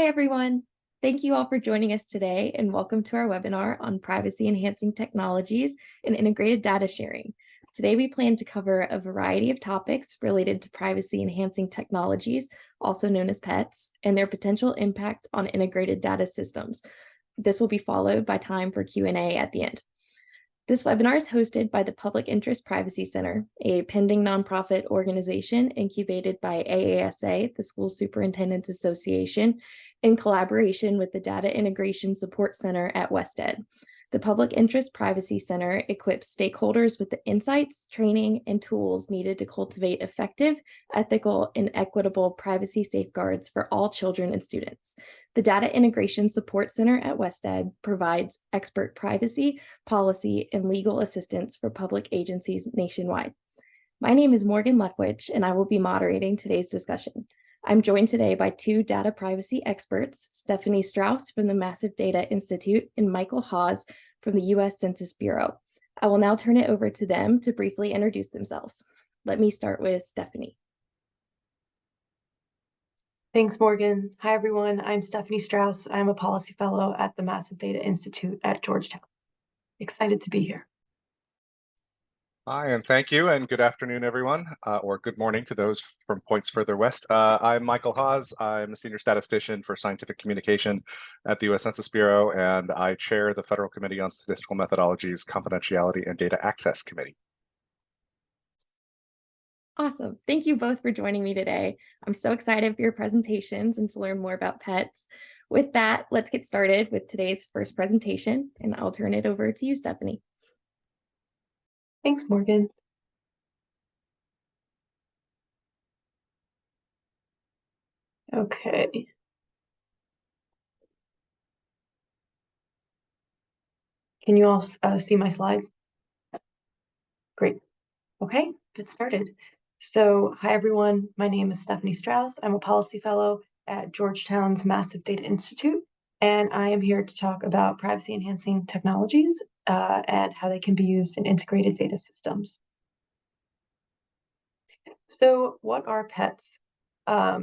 Hi, everyone. Thank you all for joining us today, and welcome to our webinar on privacy-enhancing technologies and integrated data sharing. Today, we plan to cover a variety of topics related to privacy-enhancing technologies, also known as PETs, and their potential impact on integrated data systems. This will be followed by time for Q&A at the end. This webinar is hosted by the Public Interest Privacy Center, a pending nonprofit organization incubated by AASA, the School Superintendents Association, in collaboration with the Data Integration Support Center at WestEd. The Public Interest Privacy Center equips stakeholders with the insights, training, and tools needed to cultivate effective, ethical, and equitable privacy safeguards for all children and students. The Data Integration Support Center at WestEd provides expert privacy, policy, and legal assistance for public agencies nationwide. My name is Morgan Lefwich, and I will be moderating today's discussion. I'm joined today by two data privacy experts, Stephanie Straus from the Massive Data Institute and Michael Hawes from the U.S. Census Bureau. I will now turn it over to them to briefly introduce themselves. Let me start with Stephanie. Thanks, Morgan. Hi, everyone. I'm Stephanie Straus. I'm a policy fellow at the Massive Data Institute at Georgetown. Excited to be here. Hi, and thank you, and good afternoon, everyone, or good morning to those from points further west. I'm Michael Hawes. I'm a senior statistician for scientific communication at the U.S. Census Bureau, and I chair the Federal Committee on Statistical Methodologies, Confidentiality, and Data Access Committee. Awesome. Thank you both for joining me today. I'm so excited for your presentations and to learn more about pets. With that, let's get started with today's first presentation, and I'll turn it over to you, Stephanie. Thanks, Morgan. Okay. Can you all see my slides? Great. Okay, get started. So, hi, everyone. My name is Stephanie Straus. I'm a policy fellow at Georgetown's Massive Data Institute, and I am here to talk about privacy-enhancing technologies and how they can be used in integrated data systems. So what are pets? What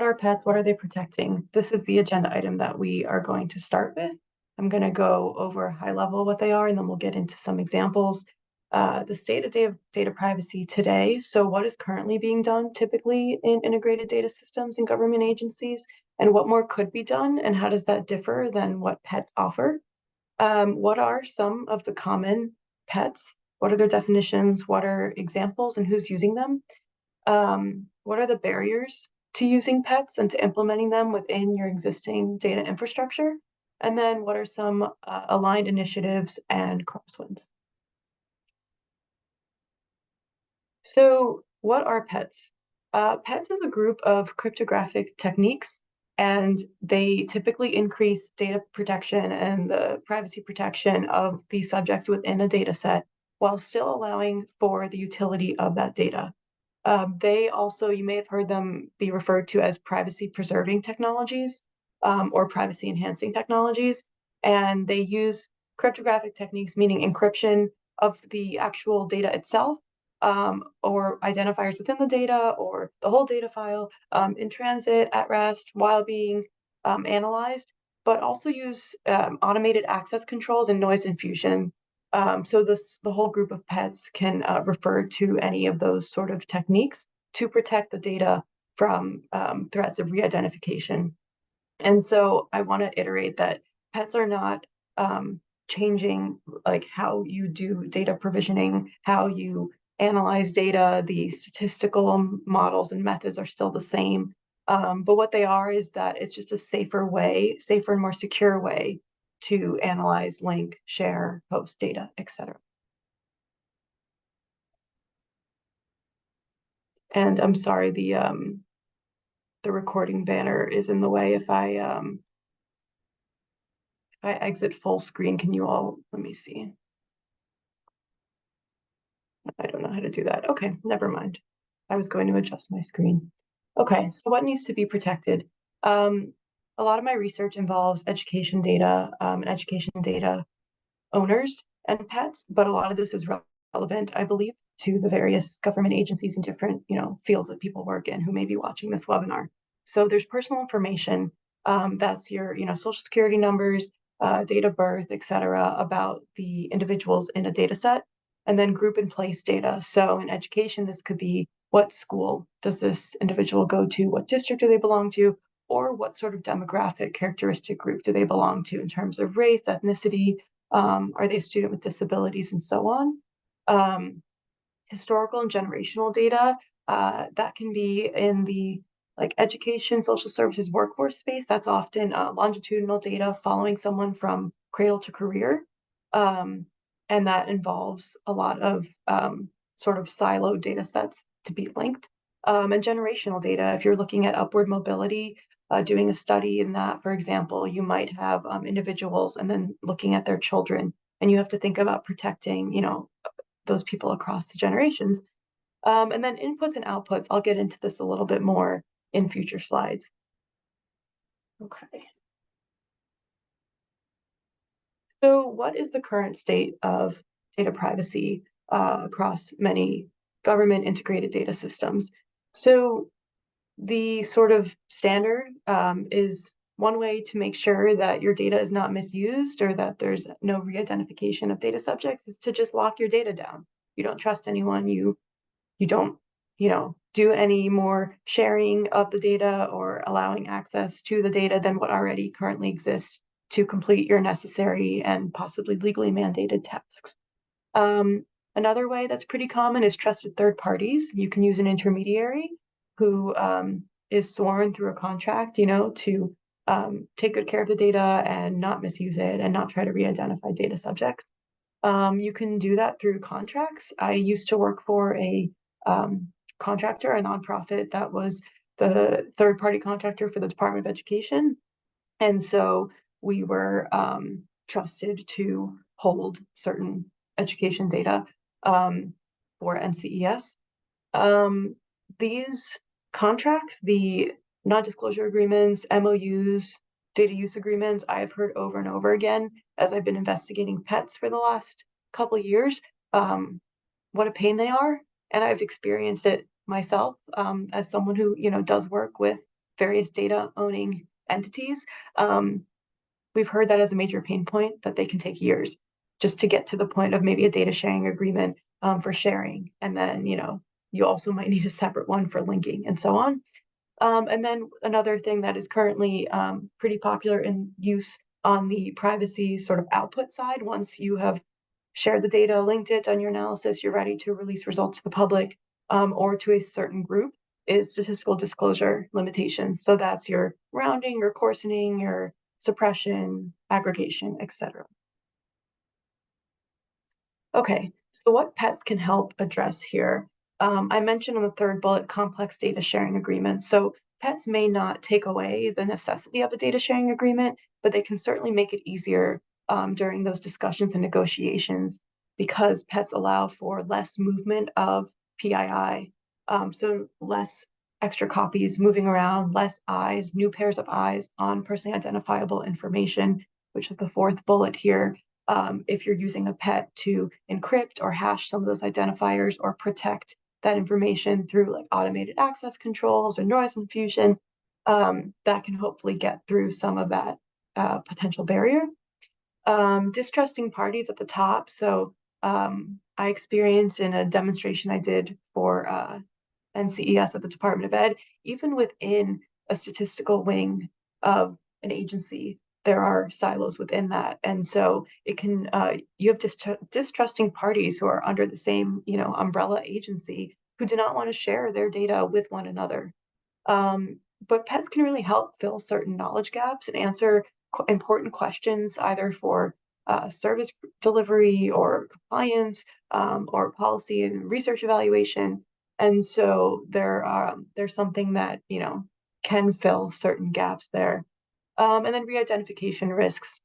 are pets? What are they protecting? This is the agenda item that we are going to start with. I'm going to go over high level what they are, and then we'll get into some examples. The state of data privacy today. So what is currently being done typically in integrated data systems and government agencies, and what more could be done, and how does that differ than what pets offer? What are some of the common pets? What are their definitions? What are examples, and who's using them? What are the barriers to using pets and to implementing them within your existing data infrastructure? And then what are some aligned initiatives and crosswinds? So what are pets? Pets is a group of cryptographic techniques, and they typically increase data protection and the privacy protection of the subjects within a data set while still allowing for the utility of that data. They also, you may have heard them be referred to as privacy preserving technologies or privacy enhancing technologies. And they use cryptographic techniques, meaning encryption of the actual data itself or identifiers within the data or the whole data file in transit, at rest, while being analyzed, but also use automated access controls and noise infusion. So the whole group of pets can refer to any of those sort of techniques to protect the data from threats of re-identification. And so I want to iterate that pets are not changing like how you do data provisioning, how you analyze data. The statistical models and methods are still the same. But what they are is that it's just a safer and more secure way to analyze, link, share, post data, etc. And I'm sorry, the recording banner is in the way. If I exit full screen, can you all, let me see. I don't know how to do that. Okay, never mind. I was going to adjust my screen. Okay, so what needs to be protected? A lot of my research involves education data and education data owners and pets, but a lot of this is relevant, I believe, to the various government agencies and different fields that people work in who may be watching this webinar. So there's personal information, that's your, social security numbers, date of birth, et cetera, about the individuals in a data set, and then group and place data. So in education, this could be what school does this individual go to, what district do they belong to, or what sort of demographic characteristic group do they belong to in terms of race, ethnicity, are they a student with disabilities, and so on. Historical and generational data, that can be in the education, social services, workforce space. That's often longitudinal data following someone from cradle to career. And that involves a lot of sort of siloed data sets to be linked. And generational data, if you're looking at upward mobility, doing a study in that, for example, you might have individuals and then looking at their children, and you have to think about protecting, those people across the generations. And then inputs and outputs, I'll get into this a little bit more in future slides. Okay. So what is the current state of data privacy across many government integrated data systems? So the sort of standard is one way to make sure that your data is not misused or that there's no re-identification of data subjects is to just lock your data down. You don't trust anyone, you don't, do any more sharing of the data or allowing access to the data than what already currently exists to complete your necessary and possibly legally mandated tasks. Another way that's pretty common is trusted third parties. You can use an intermediary who is sworn through a contract, to take good care of the data and not misuse it and not try to re-identify data subjects. You can do that through contracts. I used to work for a contractor, a nonprofit that was the third-party contractor for the Department of Education. And so we were trusted to hold certain education data for NCES. These contracts, the non-disclosure agreements, MOUs, data use agreements, I've heard over and over again as I've been investigating pets for the last couple of years, what a pain they are. And I've experienced it myself as someone who, does work with various data owning entities. We've heard that as a major pain point, that they can take years just to get to the point of maybe a data sharing agreement for sharing. And then, you also might need a separate one for linking and so on. And then another thing that is currently pretty popular in use on the privacy sort of output side, once you have shared the data, linked it, done your analysis, you're ready to release results to the public or to a certain group, is statistical disclosure limitations. So that's your rounding, your coarsening, your suppression, aggregation, etc. Okay, so what pets can help address here? I mentioned on the third bullet, complex data sharing agreements. So pets may not take away the necessity of a data sharing agreement, but they can certainly make it easier during those discussions and negotiations because pets allow for less movement of PII. So less extra copies moving around, less eyes, new pairs of eyes on personally identifiable information, which is the fourth bullet here. If you're using a pet to encrypt or hash some of those identifiers or protect that information through automated access controls or noise infusion, that can hopefully get through some of that potential barrier. Distrusting parties at the top. So I experienced in a demonstration I did for NCES at the Department of Ed, even within a statistical wing of an agency, there are silos within that. And so it can, you have distrusting parties who are under the same, umbrella agency who do not want to share their data with one another. But pets can really help fill certain knowledge gaps and answer important questions either for service delivery or compliance or policy and research evaluation. And so there's something that, can fill certain gaps there. And then re-identification risks,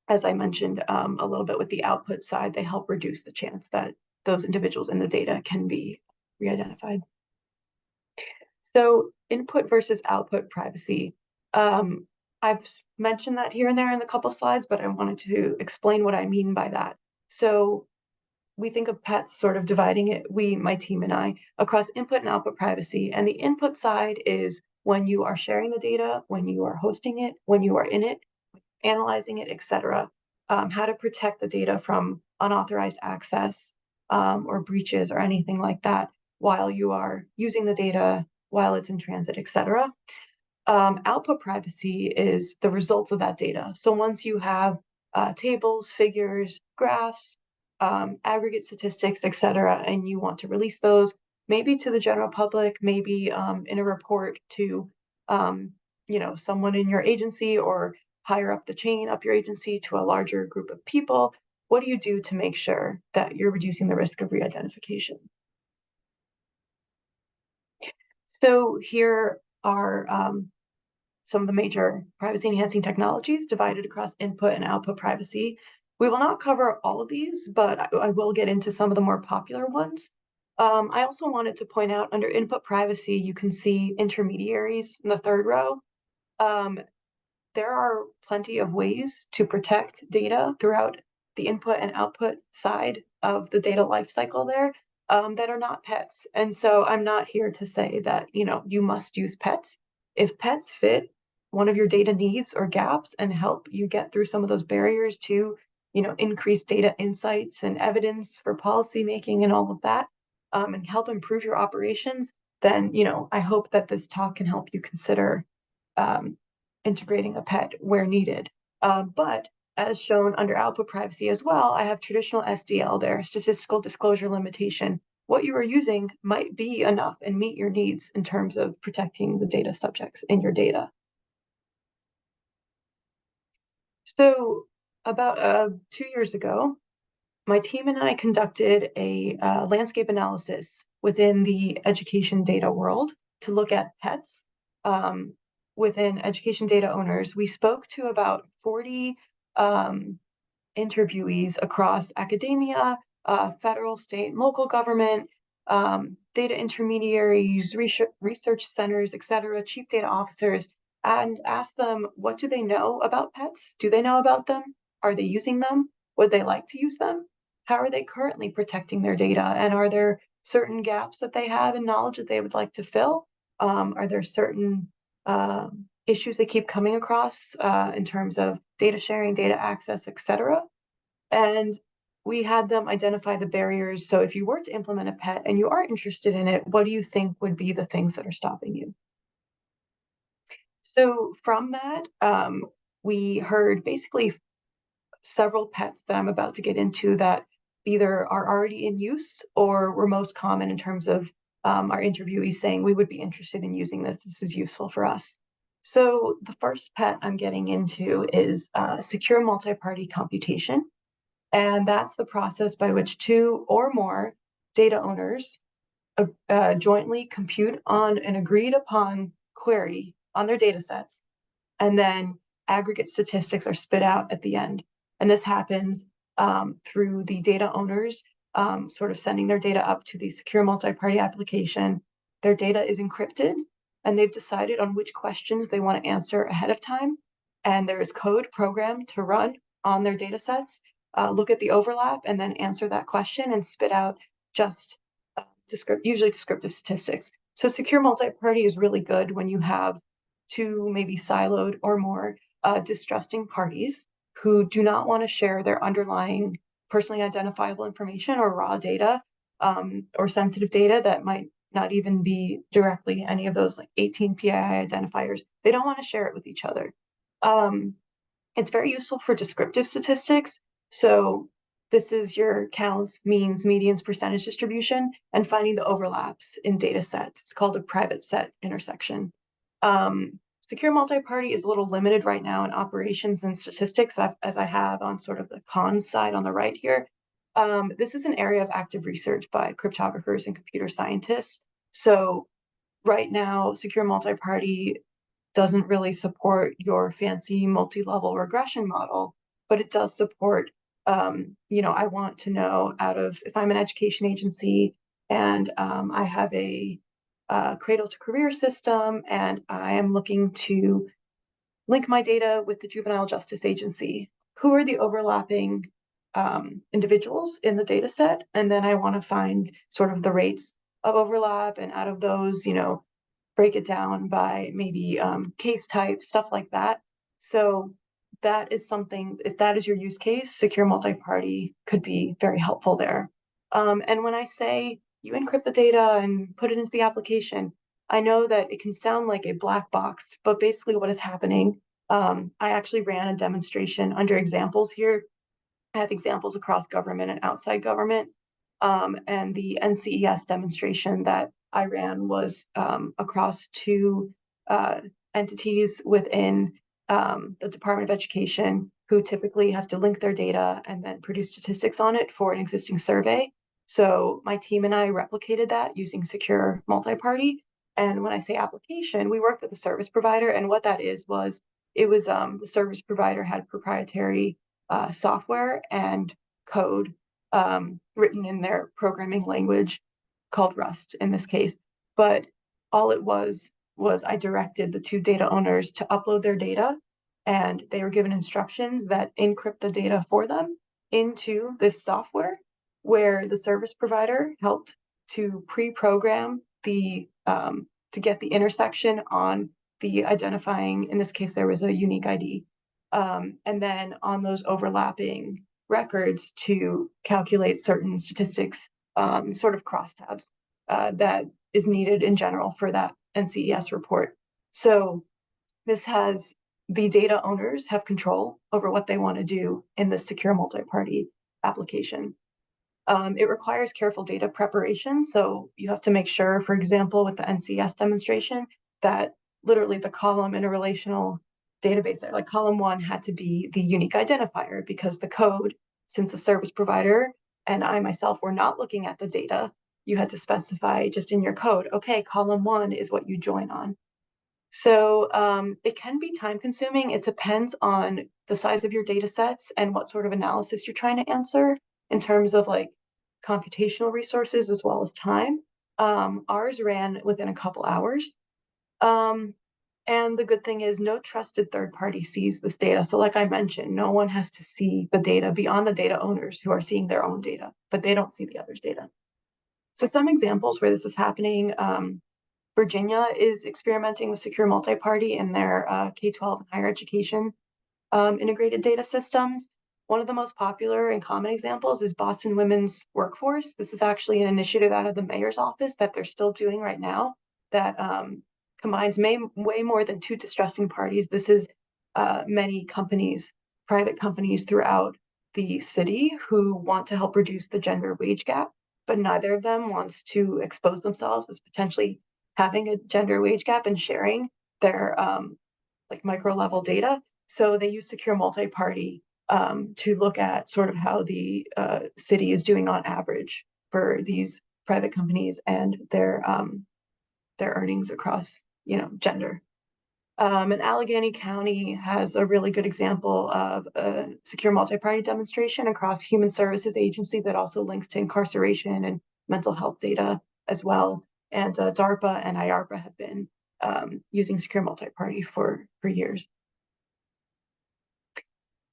as I mentioned a little bit with the output side, they help reduce the chance that those individuals in the data can be re-identified. So input versus output privacy. I've mentioned that here and there in a couple slides, but I wanted to explain what I mean by that. So we think of pets sort of dividing it, my team and I, across input and output privacy. And the input side is when you are sharing the data, when you are hosting it, when you are in it, analyzing it, etc. How to protect the data from unauthorized access or breaches or anything like that while you are using the data, while it's in transit, etc. Output privacy is the results of that data. So once you have tables, figures, graphs, aggregate statistics, etc., and you want to release those, maybe to the general public, maybe in a report to someone in your agency or higher up the chain, up your agency to a larger group of people, what do you do to make sure that you're reducing the risk of re-identification? So here are some of the major privacy enhancing technologies divided across input and output privacy. We will not cover all of these, but I will get into some of the more popular ones. I also wanted to point out under input privacy, you can see intermediaries in the third row. There are plenty of ways to protect data throughout the input and output side of the data lifecycle there that are not pets. And so I'm not here to say that, you must use pets. If pets fit one of your data needs or gaps and help you get through some of those barriers to, increase data insights and evidence for policymaking and all of that, and help improve your operations, then, I hope that this talk can help you consider integrating a pet where needed. But as shown under output privacy as well, I have traditional SDL there, statistical disclosure limitation. What you are using might be enough and meet your needs in terms of protecting the data subjects in your data. So about 2 years ago, my team and I conducted a landscape analysis within the education data world to look at pets within education data owners. We spoke to about 40 interviewees across academia, federal, state, and local government, data intermediaries, research centers, etc., chief data officers, and asked them, what do they know about pets? Do they know about them? Are they using them? Would they like to use them? How are they currently protecting their data? And are there certain gaps that they have in knowledge that they would like to fill? Are there certain issues they keep coming across in terms of data sharing, data access, etc.? And we had them identify the barriers. So if you were to implement a pet and you are interested in it, what do you think would be the things that are stopping you? So from that, we heard basically several pets that I'm about to get into that either are already in use or were most common in terms of our interviewees saying we would be interested in using this. This is useful for us. So the first pet I'm getting into is secure multi-party computation. And that's the process by which two or more data owners jointly compute on an agreed upon query on their data sets, and then aggregate statistics are spit out at the end. And this happens through the data owners sort of sending their data up to the secure multi-party application. Their data is encrypted, and they've decided on which questions they want to answer ahead of time. And there is code programmed to run on their data sets, look at the overlap, and then answer that question and spit out just usually descriptive statistics. So secure multi-party is really good when you have two maybe siloed or more distrusting parties who do not want to share their underlying personally identifiable information or raw data or sensitive data that might not even be directly any of those like 18 PII identifiers. They don't want to share it with each other. It's very useful for descriptive statistics. So this is your counts, means, medians, percentage distribution, and finding the overlaps in data sets. It's called a private set intersection. Secure multi-party is a little limited right now in operations and statistics, as I have on sort of the cons side on the right here. This is an area of active research by cryptographers and computer scientists. So right now, secure multi-party doesn't really support your fancy multi-level regression model, but it does support, I want to know if I'm an education agency and I have a cradle to career system and I am looking to link my data with the juvenile justice agency, who are the overlapping individuals in the data set? And then I want to find sort of the rates of overlap, and out of those, break it down by maybe case type, stuff like that. So that is something, if that is your use case, secure multi-party could be very helpful there. And when I say you encrypt the data and put it into the application, I know that it can sound like a black box, but basically what is happening, I actually ran a demonstration under examples here. I have examples across government and outside government. And the NCES demonstration that I ran was across two entities within the Department of Education who typically have to link their data and then produce statistics on it for an existing survey. So my team and I replicated that using secure multi-party. And when I say application, we worked with a service provider. And what that was the service provider had proprietary software and code written in their programming language called Rust in this case. But all it was I directed the two data owners to upload their data, and they were given instructions that encrypt the data for them into this software, where the service provider helped to pre-program the to get the intersection on the identifying, in this case, there was a unique ID. And then on those overlapping records to calculate certain statistics, sort of crosstabs that is needed in general for that NCES report. So this has the data owners have control over what they want to do in the secure multi-party application. It requires careful data preparation. So you have to make sure, for example, with the NCS demonstration, that literally the column in a relational database there, like column 1 had to be the unique identifier, because the code, since the service provider and I myself were not looking at the data, you had to specify just in your code, okay, column 1 is what you join on. So it can be time consuming. It depends on the size of your data sets and what sort of analysis you're trying to answer in terms of like computational resources as well as time. Ours ran within a couple hours. And the good thing is no trusted third party sees this data. So like I mentioned, no one has to see the data beyond the data owners who are seeing their own data, but they don't see the other's data. So some examples where this is happening, Virginia is experimenting with secure multi-party in their K-12 and higher education integrated data systems. One of the most popular and common examples is Boston Women's Workforce. This is actually an initiative out of the mayor's office that they're still doing right now that combines way more than two distrusting parties. This is many companies, private companies throughout the city who want to help reduce the gender wage gap, but neither of them wants to expose themselves as potentially having a gender wage gap and sharing their like micro level data. So they use secure multi-party to look at sort of how the city is doing on average for these private companies and their earnings across, gender. And Allegheny County has a really good example of a secure multi-party demonstration across human services agency that also links to incarceration and mental health data as well. And DARPA and IARPA have been using secure multi-party for years.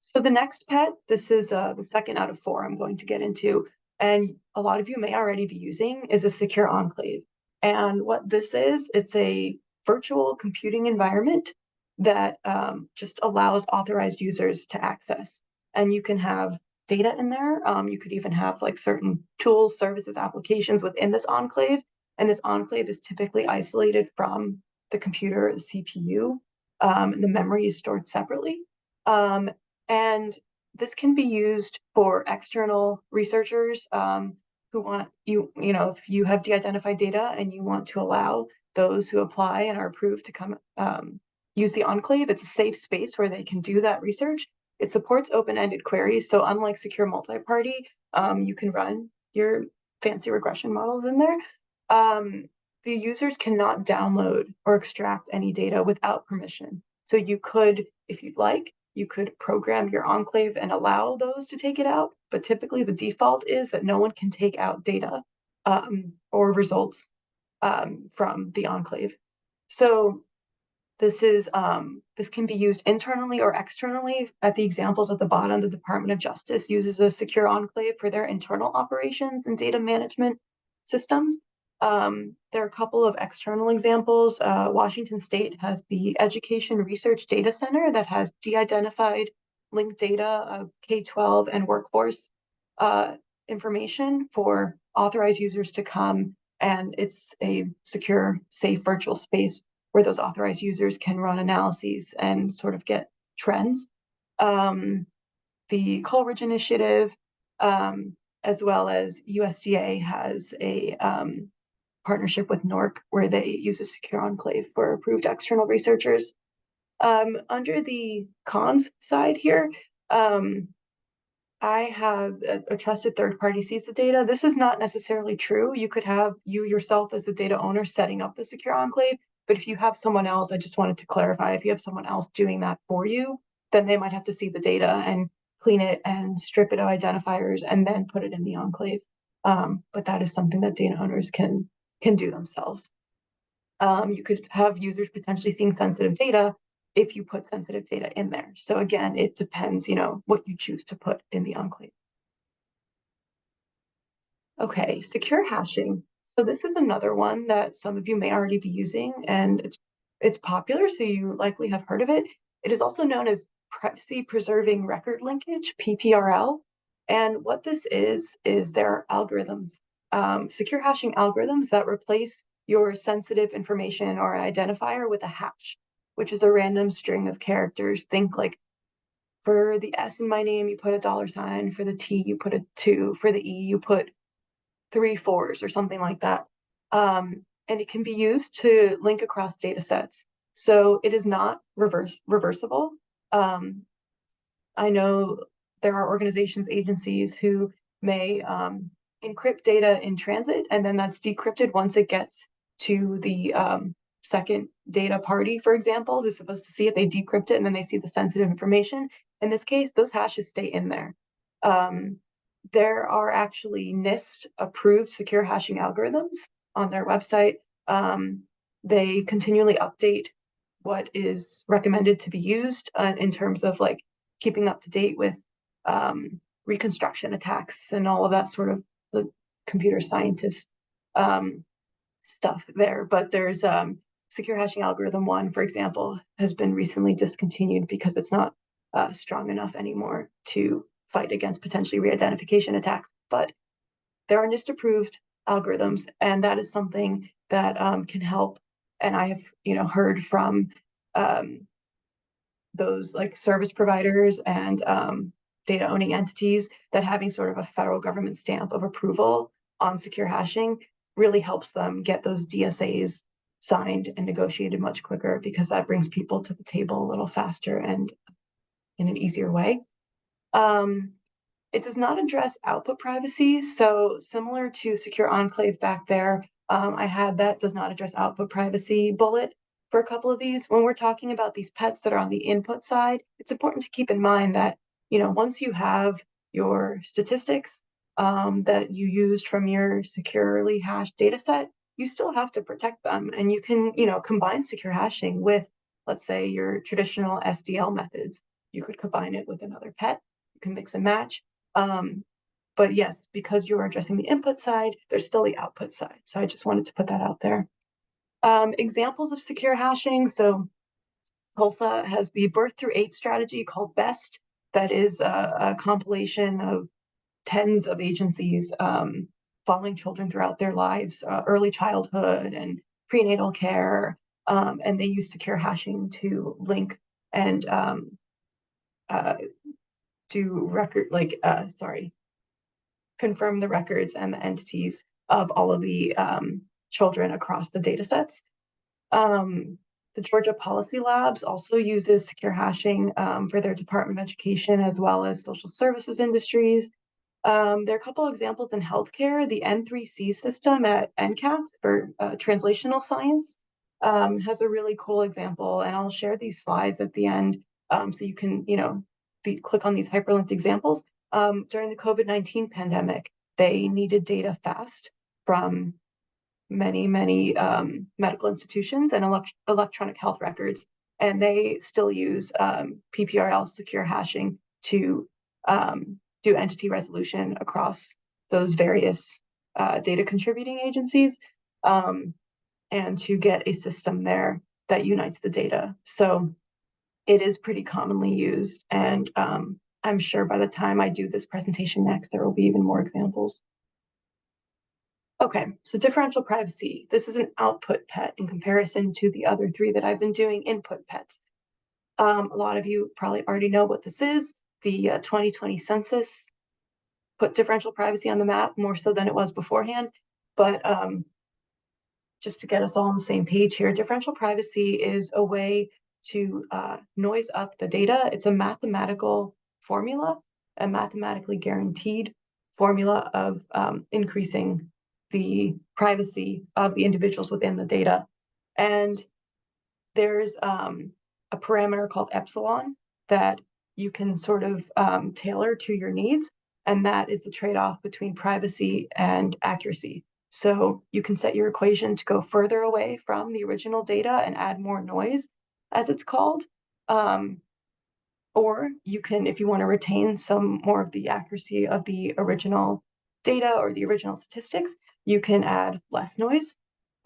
So the next pet, this is the second out of 4 I'm going to get into, and a lot of you may already be using, is a secure enclave. And what this is, it's a virtual computing environment that just allows authorized users to access. And you can have data in there. You could even have like certain tools, services, applications within this enclave. And this enclave is typically isolated from the computer, the CPU. And the memory is stored separately. And this can be used for external researchers who want if you have de-identified data and you want to allow those who apply and are approved to come use the enclave, it's a safe space where they can do that research. It supports open-ended queries. So unlike secure multi-party, you can run your fancy regression models in there. The users cannot download or extract any data without permission. So you could, if you'd like, you could program your enclave and allow those to take it out. But typically the default is that no one can take out data or results from the enclave. So this can be used internally or externally. At the examples at the bottom, the Department of Justice uses a secure enclave for their internal operations and data management systems. There are a couple of external examples. Washington State has the Education Research Data Center that has de-identified linked data of K-12 and workforce information for authorized users to come, and it's a secure, safe virtual space where those authorized users can run analyses and sort of get trends. The Coleridge Initiative, as well as USDA, has a partnership with NORC where they use a secure enclave for approved external researchers. Under the cons side here, I have a trusted third party sees the data. This is not necessarily true. You could have you yourself as the data owner setting up the secure enclave, but if you have someone else, I just wanted to clarify, if you have someone else doing that for you, then they might have to see the data and clean it and strip it of identifiers and then put it in the enclave. But that is something that data owners can do themselves. You could have users potentially seeing sensitive data if you put sensitive data in there. So again, it depends, what you choose to put in the enclave. Okay, secure hashing. So this is another one that some of you may already be using, and it's popular, so you likely have heard of it. It is also known as privacy preserving record linkage, PPRL. And what this is there are algorithms, secure hashing algorithms that replace your sensitive information or an identifier with a hash, which is a random string of characters. Think like for the S in my name, you put a $sign, for the T, you put a 2, for the E, you put 3 4s or something like that. And it can be used to link across data sets. So it is not reversible. I know there are organizations, agencies who may encrypt data in transit, and then that's decrypted once it gets to the second data party, for example, who's supposed to see it. They decrypt it, and then they see the sensitive information. In this case, those hashes stay in there. There are actually NIST approved secure hashing algorithms on their website. They continually update what is recommended to be used in terms of like keeping up to date with reconstruction attacks and all of that sort of the computer scientist stuff there. But there's secure hashing algorithm 1, for example, has been recently discontinued because it's not strong enough anymore to fight against potentially re-identification attacks. But there are NIST approved algorithms, and that is something that can help. And I have heard from those like service providers and data owning entities that having sort of a federal government stamp of approval on secure hashing really helps them get those DSAs signed and negotiated much quicker, because that brings people to the table a little faster and in an easier way. It does not address output privacy. So similar to Secure Enclave back there, I had that does not address output privacy bullet for a couple of these. When we're talking about these pets that are on the input side, it's important to keep in mind that, once you have your statistics that you used from your securely hashed data set, you still have to protect them. And you can, combine secure hashing with, let's say, your traditional SDL methods. You could combine it with another pet. You can mix and match. But yes, because you're addressing the input side, there's still the output side. So I just wanted to put that out there. Examples of secure hashing. So Tulsa has the birth through 8 strategy called BEST. That is a compilation of tens of agencies following children throughout their lives, early childhood and prenatal care. And they use secure hashing to link and do record, confirm the records and the entities of all of the children across the data sets. The Georgia Policy Labs also uses secure hashing for their Department of Education as well as social services industries. There are a couple of examples in healthcare. The N3C system at NCAP for translational science has a really cool example, and I'll share these slides at the end so you can, click on these hyperlinked examples. During the COVID-19 pandemic, they needed data fast from many medical institutions and electronic health records, and they still use PPRL secure hashing to do entity resolution across those various data contributing agencies. and to get a system there that unites the data. So it is pretty commonly used, and I'm sure by the time I do this presentation next, there will be even more examples. Okay, so differential privacy. This is an output pet in comparison to the other three that I've been doing, input pets. A lot of you probably already know what this is. The 2020 census put differential privacy on the map more so than it was beforehand. But just to get us all on the same page here, differential privacy is a way to noise up the data. It's a mathematical formula, a mathematically guaranteed formula of increasing the privacy of the individuals within the data. And there's a parameter called epsilon that you can sort of tailor to your needs. And that is the trade-off between privacy and accuracy. So you can set your equation to go further away from the original data and add more noise, as it's called. Or you can, if you want to retain some more of the accuracy of the original data or the original statistics, you can add less noise.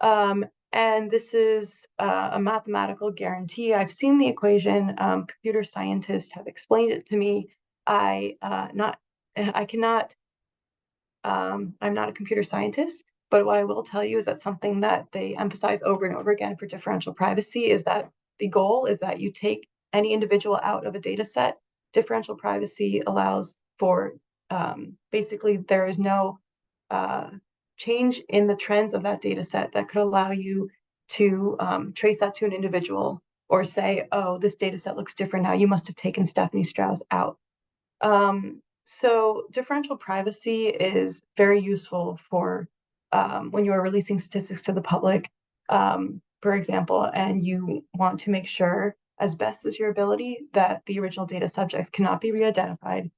And this is a mathematical guarantee. I've seen the equation. Computer scientists have explained it to me. I'm not a computer scientist, but what I will tell you is that something that they emphasize over and over again for differential privacy is that the goal is that you take any individual out of a data set. Differential privacy allows for basically there is no change in the trends of that data set that could allow you to trace that to an individual or say, oh, this data set looks different now. You must have taken Stephanie Straus out. So differential privacy is very useful for when you are releasing statistics to the public, for example, and you want to make sure as best as your ability that the original data subjects cannot be re-identified.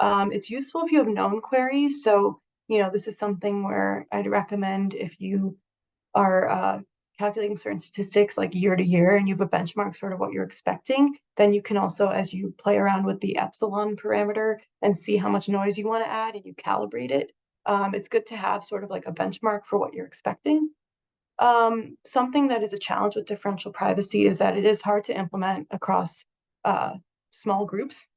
It's useful if you have known queries. So, this is something where I'd recommend if you are calculating certain statistics like year to year and you have a benchmark sort of what you're expecting, then you can also, as you play around with the epsilon parameter and see how much noise you want to add and you calibrate it, it's good to have sort of like a benchmark for what you're expecting. Something that is a challenge with differential privacy is that it is hard to implement across small groups,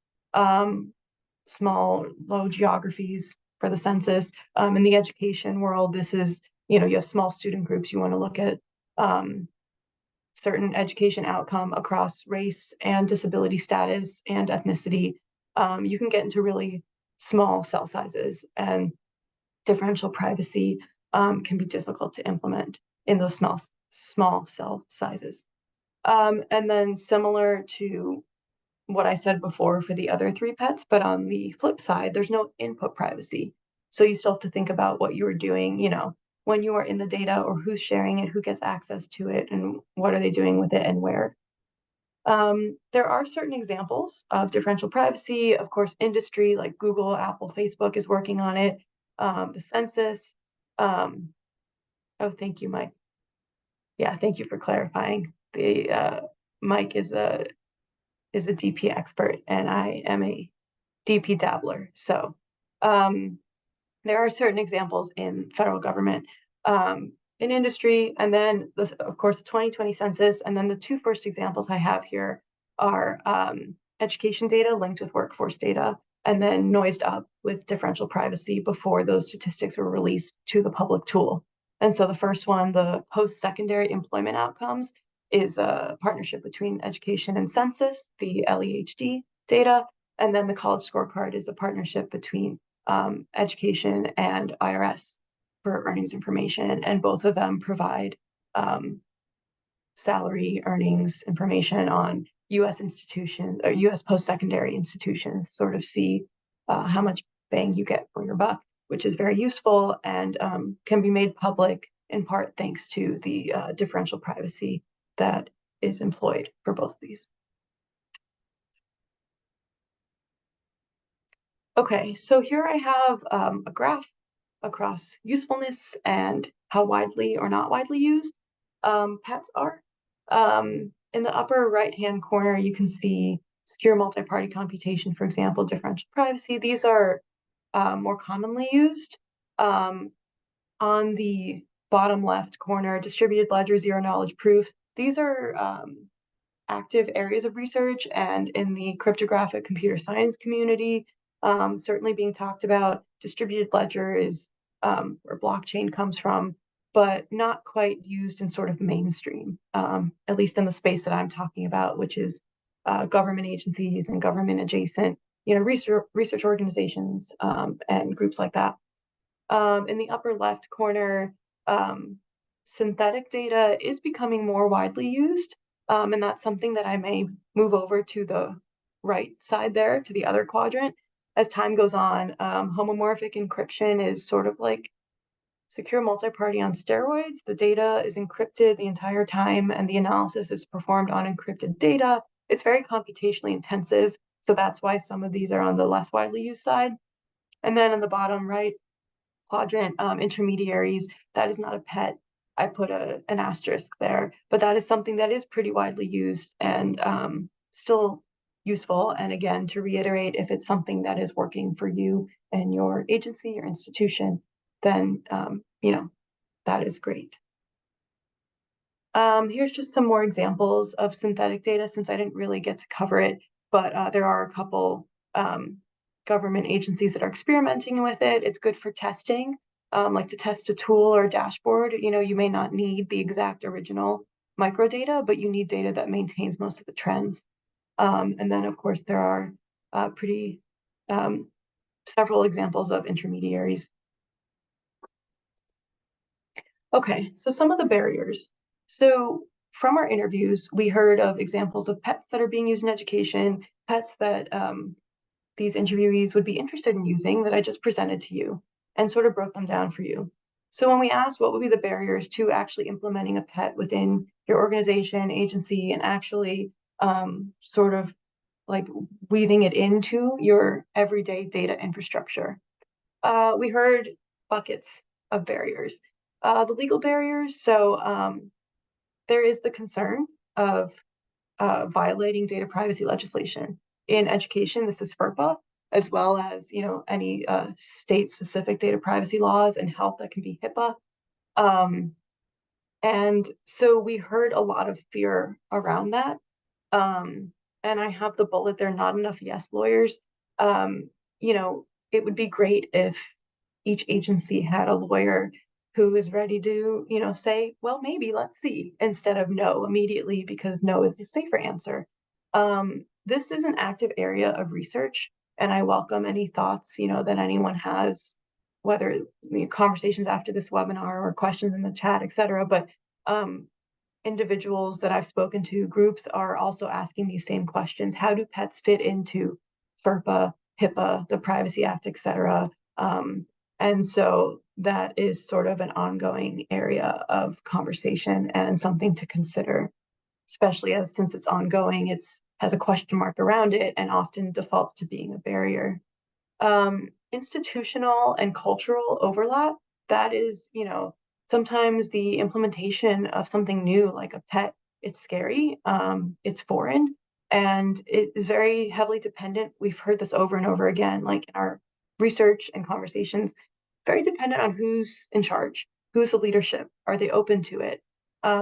small, low geographies for the census. In the education world, this is, you have small student groups. You want to look at certain education outcome across race and disability status and ethnicity. You can get into really small cell sizes, and differential privacy can be difficult to implement in those small cell sizes. And then similar to what I said before for the other three pets, but on the flip side, there's no input privacy. So you still have to think about what you are doing, when you are in the data, or who's sharing it, who gets access to it, and what are they doing with it and where. There are certain examples of differential privacy. Of course, industry like Google, Apple, Facebook is working on it. The census. Oh, thank you, Mike. Yeah, thank you for clarifying. The Mike is a DP expert, and I am a DP dabbler. So there are certain examples in federal government, in industry, and then of course the 2020 census, and then the two first examples I have here are education data linked with workforce data, and then noised up with differential privacy before those statistics were released to the public tool. And so the first one, the post-secondary employment outcomes, is a partnership between education and census, the LEHD data, and then the college scorecard is a partnership between education and IRS for earnings information, and both of them provide salary earnings information on U.S. institutions or U.S. post-secondary institutions, sort of see how much bang you get for your buck, which is very useful and can be made public in part thanks to the differential privacy that is employed for both of these. Okay, so here I have a graph across usefulness and how widely or not widely used PETs are. In the upper right-hand corner, you can see secure multi-party computation, for example, differential privacy. These are more commonly used. On the bottom left corner, distributed ledger, zero knowledge proof. These are active areas of research, and in the cryptographic computer science community, certainly being talked about. Distributed ledger is where blockchain comes from, but not quite used in sort of mainstream, at least in the space that I'm talking about, which is government agencies and government adjacent, research organizations and groups like that. In the upper left corner, synthetic data is becoming more widely used. And that's something that I may move over to the right side there, to the other quadrant. As time goes on, homomorphic encryption is sort of like secure multi-party on steroids. The data is encrypted the entire time, and the analysis is performed on encrypted data. It's very computationally intensive, so that's why some of these are on the less widely used side. And then in the bottom right quadrant, intermediaries, that is not a pet. I put an asterisk there, but that is something that is pretty widely used and still useful. And again, to reiterate, if it's something that is working for you and your agency, your institution, then that is great. Here's just some more examples of synthetic data, since I didn't really get to cover it, but there are a couple government agencies that are experimenting with it. It's good for testing, like to test a tool or a dashboard. You may not need the exact original microdata, but you need data that maintains most of the trends. And then, of course, there are several examples of intermediaries. Okay, so some of the barriers. So from our interviews, we heard of examples of pets that are being used in education, pets that these interviewees would be interested in using that I just presented to you and sort of broke them down for you. So when we asked what would be the barriers to actually implementing a pet within your organization, agency, and actually sort of like weaving it into your everyday data infrastructure, we heard buckets of barriers. The legal barriers, so there is the concern of violating data privacy legislation. In education, this is FERPA, as well as any state-specific data privacy laws, and health, that can be HIPAA. And so we heard a lot of fear around that. And I have the bullet there, not enough yes lawyers. It would be great if each agency had a lawyer who is ready to, say, well, maybe, let's see, instead of no immediately, because no is the safer answer. This is an active area of research, and I welcome any thoughts, that anyone has, whether the conversations after this webinar or questions in the chat, etc. But individuals that I've spoken to, groups, are also asking these same questions. How do pets fit into FERPA, HIPAA, the Privacy Act, etc.? And so that is sort of an ongoing area of conversation and something to consider, especially since it's ongoing, it has a question mark around it and often defaults to being a barrier. Institutional and cultural overlap, that is, sometimes the implementation of something new like a pet, it's scary, it's foreign, and it is very heavily dependent. We've heard this over and over again, like in our research and conversations, very dependent on who's in charge, who's the leadership, are they open to it?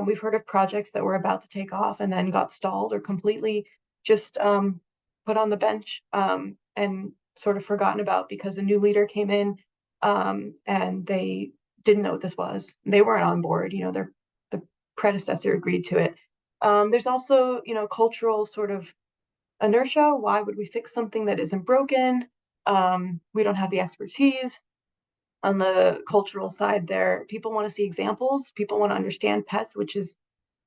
We've heard of projects that were about to take off and then got stalled or completely just put on the bench and sort of forgotten about because a new leader came in and they didn't know what this was. They weren't on board, the predecessor agreed to it. There's also, cultural sort of inertia. Why would we fix something that isn't broken? We don't have the expertise. On the cultural side there, people want to see examples. People want to understand pets, which is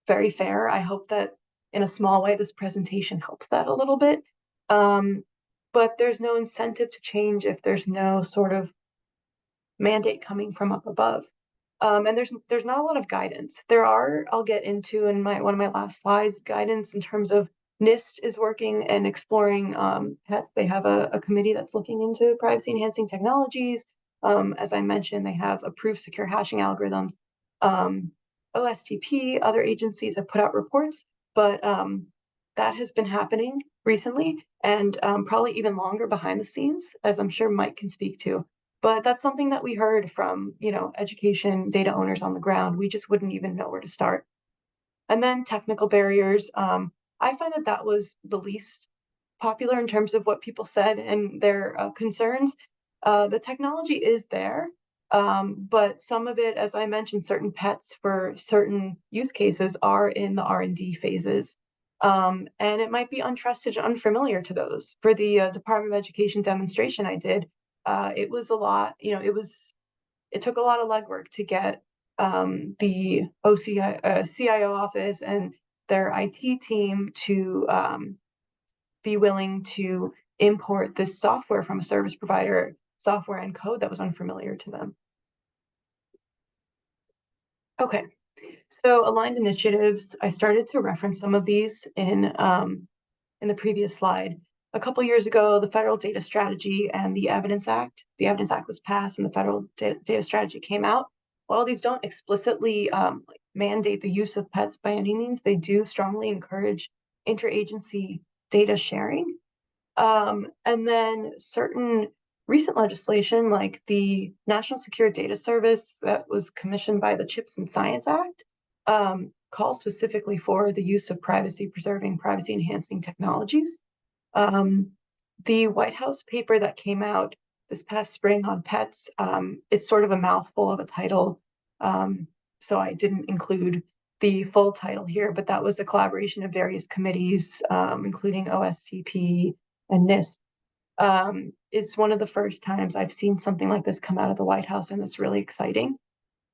very fair. I hope that in a small way, this presentation helps that a little bit. But there's no incentive to change if there's no sort of mandate coming from up above. And there's not a lot of guidance. There are, I'll get into in one of my last slides, guidance in terms of NIST is working and exploring pets. They have a committee that's looking into privacy enhancing technologies. As I mentioned, they have approved secure hashing algorithms. OSTP, other agencies have put out reports, but that has been happening recently and probably even longer behind the scenes, as I'm sure Mike can speak to. But that's something that we heard from, education data owners on the ground. We just wouldn't even know where to start. And then technical barriers. I find that was the least popular in terms of what people said and their concerns. The technology is there, but some of it, as I mentioned, certain pets for certain use cases are in the R&D phases. And it might be untrusted and unfamiliar to those. For the Department of Education demonstration I did, it was a lot, it took a lot of legwork to get the CIO office and their IT team to be willing to import this software from a service provider, software and code that was unfamiliar to them. Okay, so aligned initiatives, I started to reference some of these in the previous slide. A couple years ago, the Federal Data Strategy and the Evidence Act. The Evidence Act was passed and the Federal Data Strategy came out. While these don't explicitly mandate the use of pets by any means, they do strongly encourage interagency data sharing. And then certain recent legislation, like the National Secure Data Service that was commissioned by the CHIPS and Science Act, calls specifically for the use of privacy-preserving, privacy-enhancing technologies. The White House paper that came out this past spring on pets, it's sort of a mouthful of a title, so I didn't include the full title here, but that was a collaboration of various committees, including OSTP and NIST. It's one of the first times I've seen something like this come out of the White House, and it's really exciting.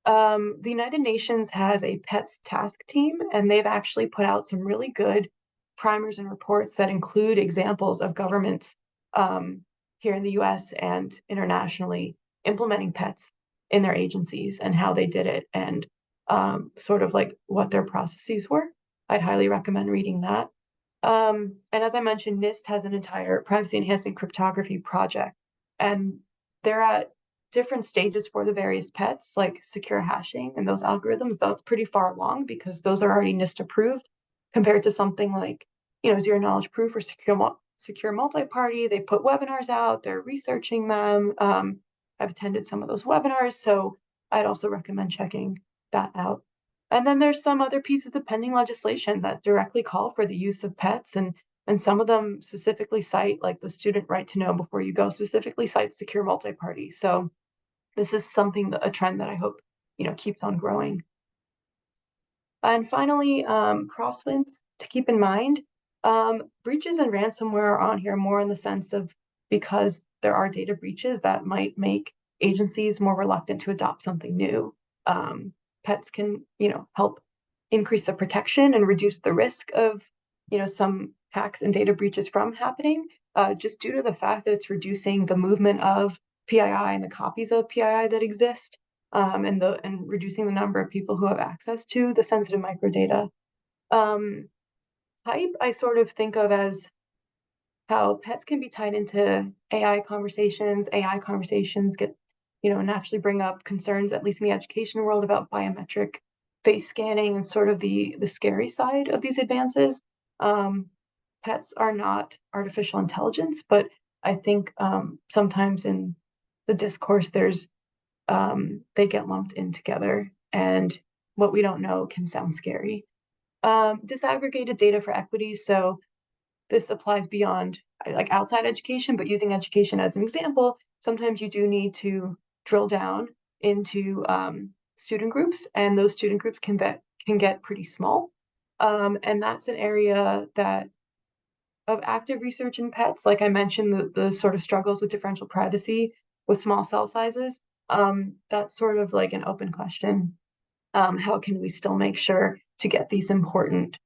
The United Nations has a pets task team, and they've actually put out some really good primers and reports that include examples of governments here in the US and internationally implementing pets in their agencies and how they did it and sort of like what their processes were. I'd highly recommend reading that. And as I mentioned, NIST has an entire privacy enhancing cryptography project, and they're at different stages for the various pets, like secure hashing and those algorithms. That's pretty far along because those are already NIST approved compared to something like, zero knowledge proof or secure multi-party. They put webinars out, they're researching them. I've attended some of those webinars, so I'd also recommend checking that out. And then there's some other pieces of pending legislation that directly call for the use of pets, and some of them specifically cite, like the student right to know before you go, specifically cite secure multi-party. So this is something, a trend that I hope, keeps on growing. And finally, crosswinds to keep in mind. Breaches and ransomware are on here more in the sense of because there are data breaches that might make agencies more reluctant to adopt something new. Pets can, help increase the protection and reduce the risk of, some hacks and data breaches from happening, just due to the fact that it's reducing the movement of PII and the copies of PII that exist, and reducing the number of people who have access to the sensitive microdata. Hype, I sort of think of as how pets can be tied into AI conversations. AI conversations get, naturally bring up concerns, at least in the education world, about biometric face scanning and sort of the scary side of these advances. Pets are not artificial intelligence, but I think sometimes in the discourse, there's they get lumped in together, and what we don't know can sound scary. Disaggregated data for equity. So this applies beyond like outside education, but using education as an example, sometimes you do need to drill down into student groups, and those student groups can get pretty small. And that's an area that of active research in pets, like I mentioned, the sort of struggles with differential privacy with small cell sizes. That's sort of like an open question. How can we still make sure to get these important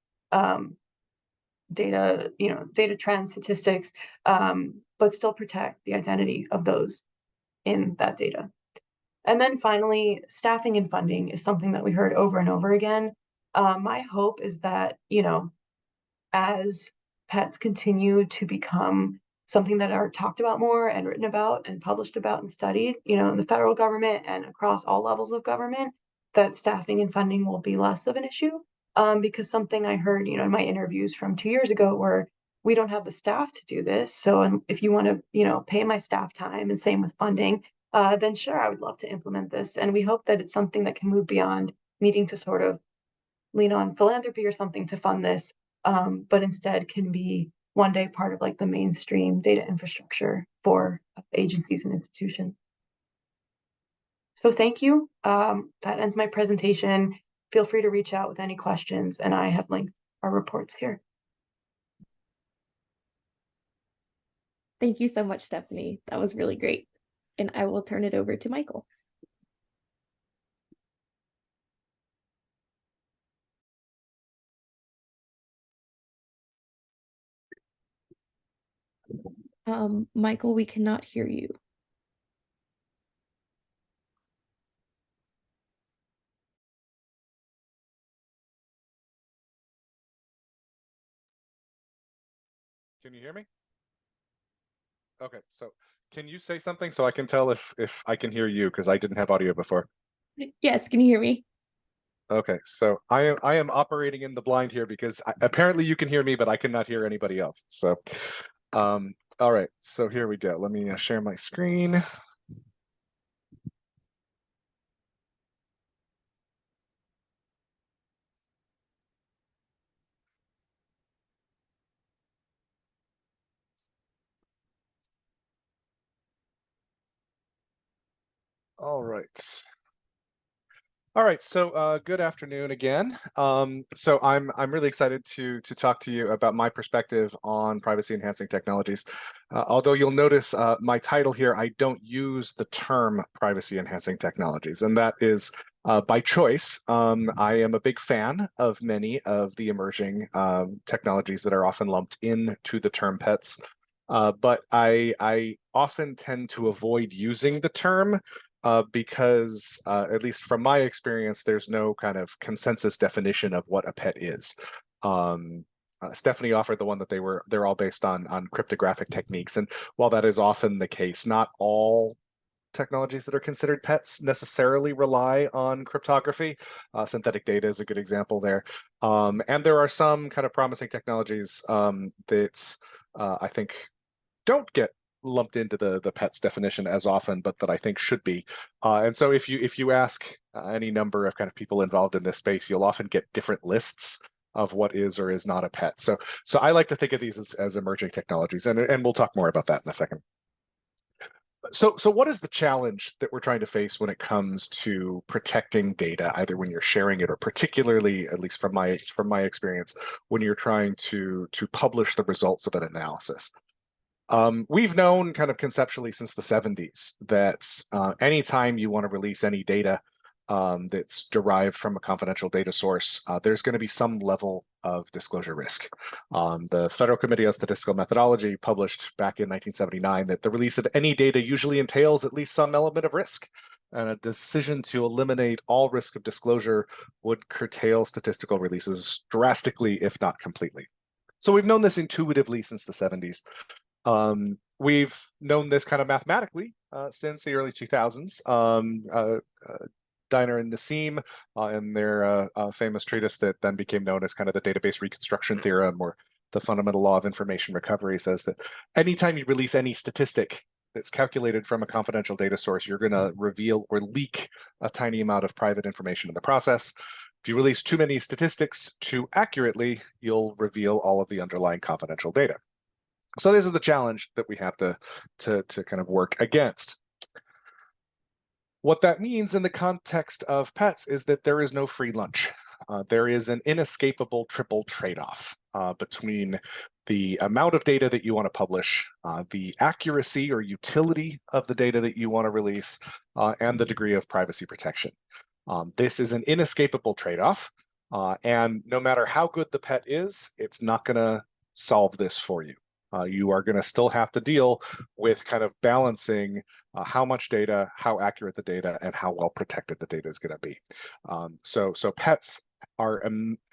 data, data trends, statistics, but still protect the identity of those in that data? And then finally, staffing and funding is something that we heard over and over again. My hope is that, as pets continue to become something that are talked about more and written about and published about and studied, in the federal government and across all levels of government, that staffing and funding will be less of an issue. Because something I heard, in my interviews from 2 years ago were, we don't have the staff to do this. So if you want to, pay my staff time, and same with funding, then sure, I would love to implement this. And we hope that it's something that can move beyond needing to sort of lean on philanthropy or something to fund this, but instead can be one day part of like the mainstream data infrastructure for agencies and institutions. So thank you. That ends my presentation. Feel free to reach out with any questions, and I have linked our reports here. Thank you so much, Stephanie. That was really great. And I will turn it over to Michael. Michael, we cannot hear you. Can you hear me? Okay, so can you say something so I can tell if I can hear you, because I didn't have audio before. Yes, can you hear me? Okay, so I am operating in the blind here because apparently you can hear me, but I cannot hear anybody else. So, all right, so here we go. Let me share my screen. All right. All right, so good afternoon again. So I'm really excited to talk to you about my perspective on privacy enhancing technologies. Although you'll notice my title here, I don't use the term privacy enhancing technologies, and that is by choice. I am a big fan of many of the emerging technologies that are often lumped into the term PETs, but I often tend to avoid using the term because, at least from my experience, there's no kind of consensus definition of what a pet is. Stephanie offered the one that they're all based on cryptographic techniques, and while that is often the case, not all technologies that are considered pets necessarily rely on cryptography. Synthetic data is a good example there, and there are some kind of promising technologies that I think don't get lumped into the pets definition as often, but that I think should be. And so if you ask any number of kind of people involved in this space, you'll often get different lists of what is or is not a pet. So I like to think of these as emerging technologies, and we'll talk more about that in a second. So what is the challenge that we're trying to face when it comes to protecting data, either when you're sharing it or particularly, at least from my experience, when you're trying to publish the results of an analysis? We've known kind of conceptually since the 70s that anytime you want to release any data that's derived from a confidential data source, there's going to be some level of disclosure risk. The Federal Committee on Statistical Methodology published back in 1979 that the release of any data usually entails at least some element of risk, and a decision to eliminate all risk of disclosure would curtail statistical releases drastically, if not completely. So we've known this intuitively since the 70s. We've known this kind of mathematically since the early 2000s. Diner and Nassim in their famous treatise that then became known as kind of the database reconstruction theorem, or the fundamental law of information recovery, says that anytime you release any statistic that's calculated from a confidential data source, you're going to reveal or leak a tiny amount of private information in the process. If you release too many statistics too accurately, you'll reveal all of the underlying confidential data. So this is the challenge that we have to kind of work against. What that means in the context of pets is that there is no free lunch. There is an inescapable triple trade-off between the amount of data that you want to publish, the accuracy or utility of the data that you want to release, and the degree of privacy protection. This is an inescapable trade-off, and no matter how good the pet is, it's not going to solve this for you. You are going to still have to deal with kind of balancing how much data, how accurate the data, and how well protected the data is going to be. So pets are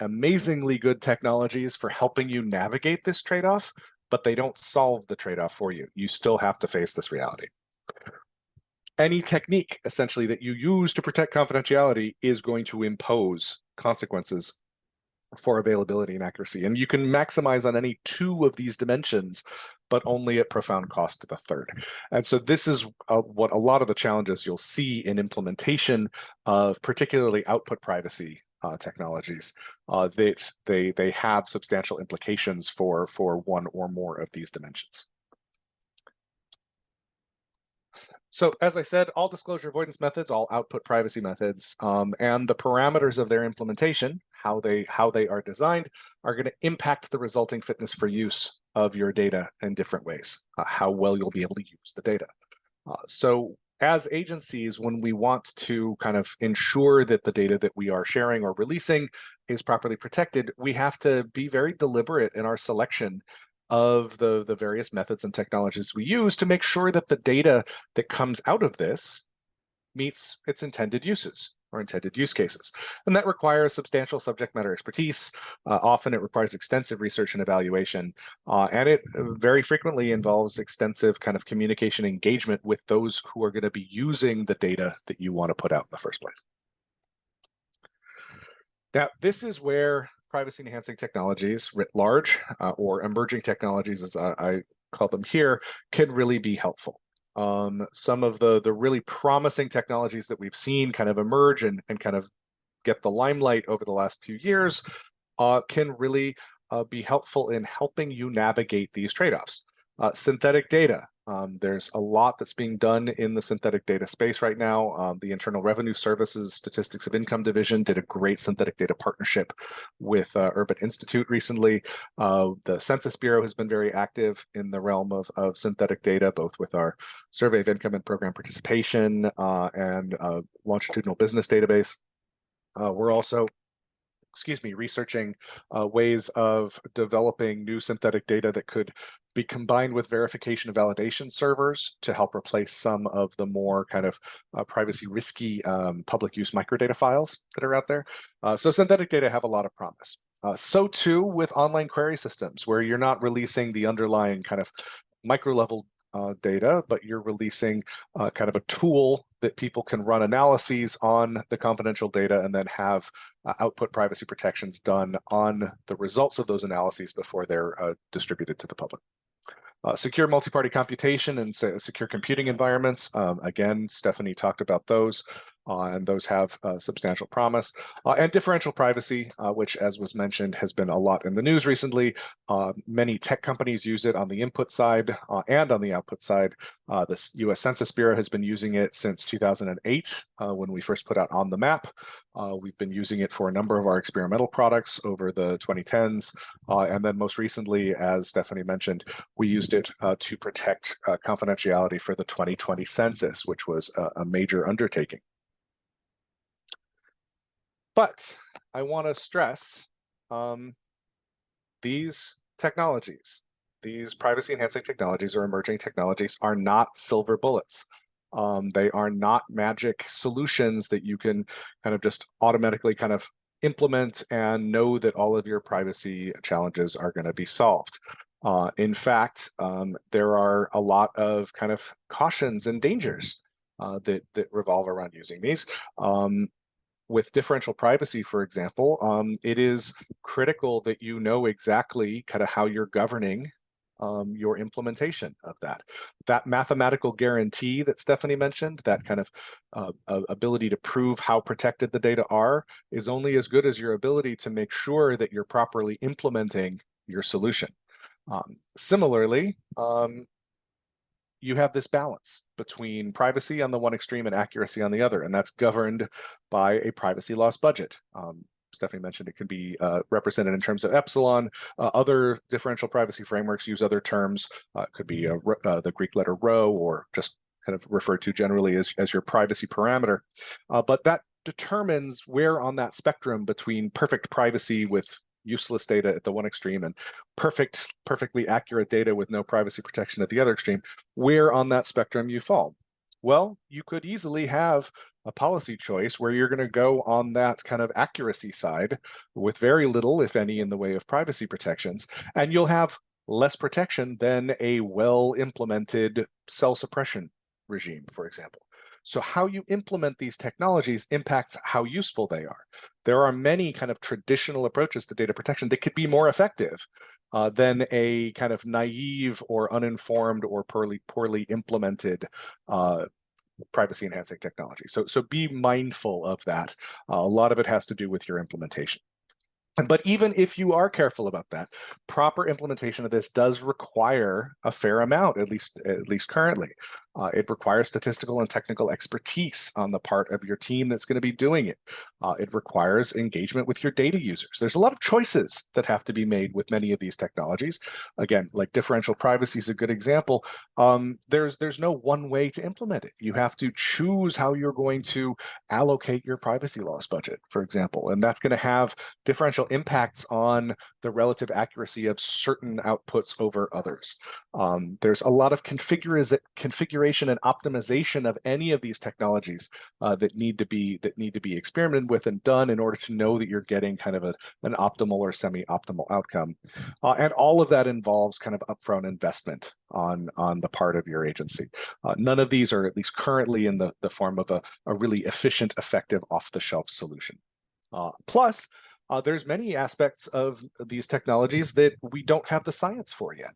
amazingly good technologies for helping you navigate this trade-off, but they don't solve the trade-off for you. You still have to face this reality. Any technique, essentially, that you use to protect confidentiality is going to impose consequences for availability and accuracy. And you can maximize on any two of these dimensions but only at profound cost to the third. And so this is what a lot of the challenges you'll see in implementation of particularly output privacy technologies, that they have substantial implications for one or more of these dimensions. So as I said, all disclosure avoidance methods, all output privacy methods, and the parameters of their implementation, how they are designed, are going to impact the resulting fitness for use of your data in different ways, how well you'll be able to use the data. So as agencies, when we want to kind of ensure that the data that we are sharing or releasing is properly protected, we have to be very deliberate in our selection of the various methods and technologies we use to make sure that the data that comes out of this meets its intended uses or intended use cases. And that requires substantial subject matter expertise. Often it requires extensive research and evaluation, and it very frequently involves extensive kind of communication engagement with those who are going to be using the data that you want to put out in the first place. Now, this is where privacy enhancing technologies writ large, or emerging technologies as I call them here, can really be helpful. Some of the really promising technologies that we've seen kind of emerge and kind of get the limelight over the last few years can really be helpful in helping you navigate these trade-offs. Synthetic data. There's a lot that's being done in the synthetic data space right now. The Internal Revenue Service's Statistics of Income Division did a great synthetic data partnership with Urban Institute recently. The Census Bureau has been very active in the realm of synthetic data, both with our Survey of Income and Program Participation and longitudinal business database. We're also researching ways of developing new synthetic data that could be combined with verification and validation servers to help replace some of the more kind of privacy risky public use microdata files that are out there. So synthetic data have a lot of promise. So too with online query systems, where you're not releasing the underlying kind of micro level data, but you're releasing kind of a tool that people can run analyses on the confidential data and then have output privacy protections done on the results of those analyses before they're distributed to the public. Secure multi-party computation and secure computing environments. Again, Stephanie talked about those. And those have substantial promise. And differential privacy, which, as was mentioned, has been a lot in the news recently. Many tech companies use it on the input side and on the output side. The U.S. Census Bureau has been using it since 2008, when we first put out On the Map. We've been using it for a number of our experimental products over the 2010s. And then most recently, as Stephanie mentioned, we used it to protect confidentiality for the 2020 census, which was a major undertaking. But I want to stress these technologies, these privacy enhancing technologies or emerging technologies are not silver bullets. They are not magic solutions that you can kind of just automatically kind of implement and know that all of your privacy challenges are going to be solved. In fact, there are a lot of kind of cautions and dangers that revolve around using these. With differential privacy, for example, it is critical that you know exactly kind of how you're governing your implementation of that. That mathematical guarantee that Stephanie mentioned, that kind of ability to prove how protected the data are, is only as good as your ability to make sure that you're properly implementing your solution. Similarly, you have this balance between privacy on the one extreme and accuracy on the other, and that's governed by a privacy loss budget. Stephanie mentioned it can be represented in terms of epsilon. Other differential privacy frameworks use other terms. It could be the Greek letter rho, or just kind of referred to generally as your privacy parameter. But that determines where on that spectrum between perfect privacy with useless data at the one extreme and perfectly accurate data with no privacy protection at the other extreme, where on that spectrum you fall. Well, you could easily have a policy choice where you're going to go on that kind of accuracy side with very little, if any, in the way of privacy protections, and you'll have less protection than a well-implemented cell suppression regime, for example. So how you implement these technologies impacts how useful they are. There are many kind of traditional approaches to data protection that could be more effective than a kind of naive or uninformed or poorly implemented privacy enhancing technology. So be mindful of that. A lot of it has to do with your implementation. But even if you are careful about that, proper implementation of this does require a fair amount, at least currently. It requires statistical and technical expertise on the part of your team that's going to be doing it. It requires engagement with your data users. There's a lot of choices that have to be made with many of these technologies. Again, like differential privacy is a good example. There's no one way to implement it. You have to choose how you're going to allocate your privacy loss budget, for example, and that's going to have differential impacts on the relative accuracy of certain outputs over others. There's a lot of configuration and optimization of any of these technologies that need to be experimented with and done in order to know that you're getting kind of an optimal or semi-optimal outcome. And all of that involves kind of upfront investment on the part of your agency. None of these are, at least currently, in the form of a really efficient, effective, off-the-shelf solution. Plus, there's many aspects of these technologies that we don't have the science for yet.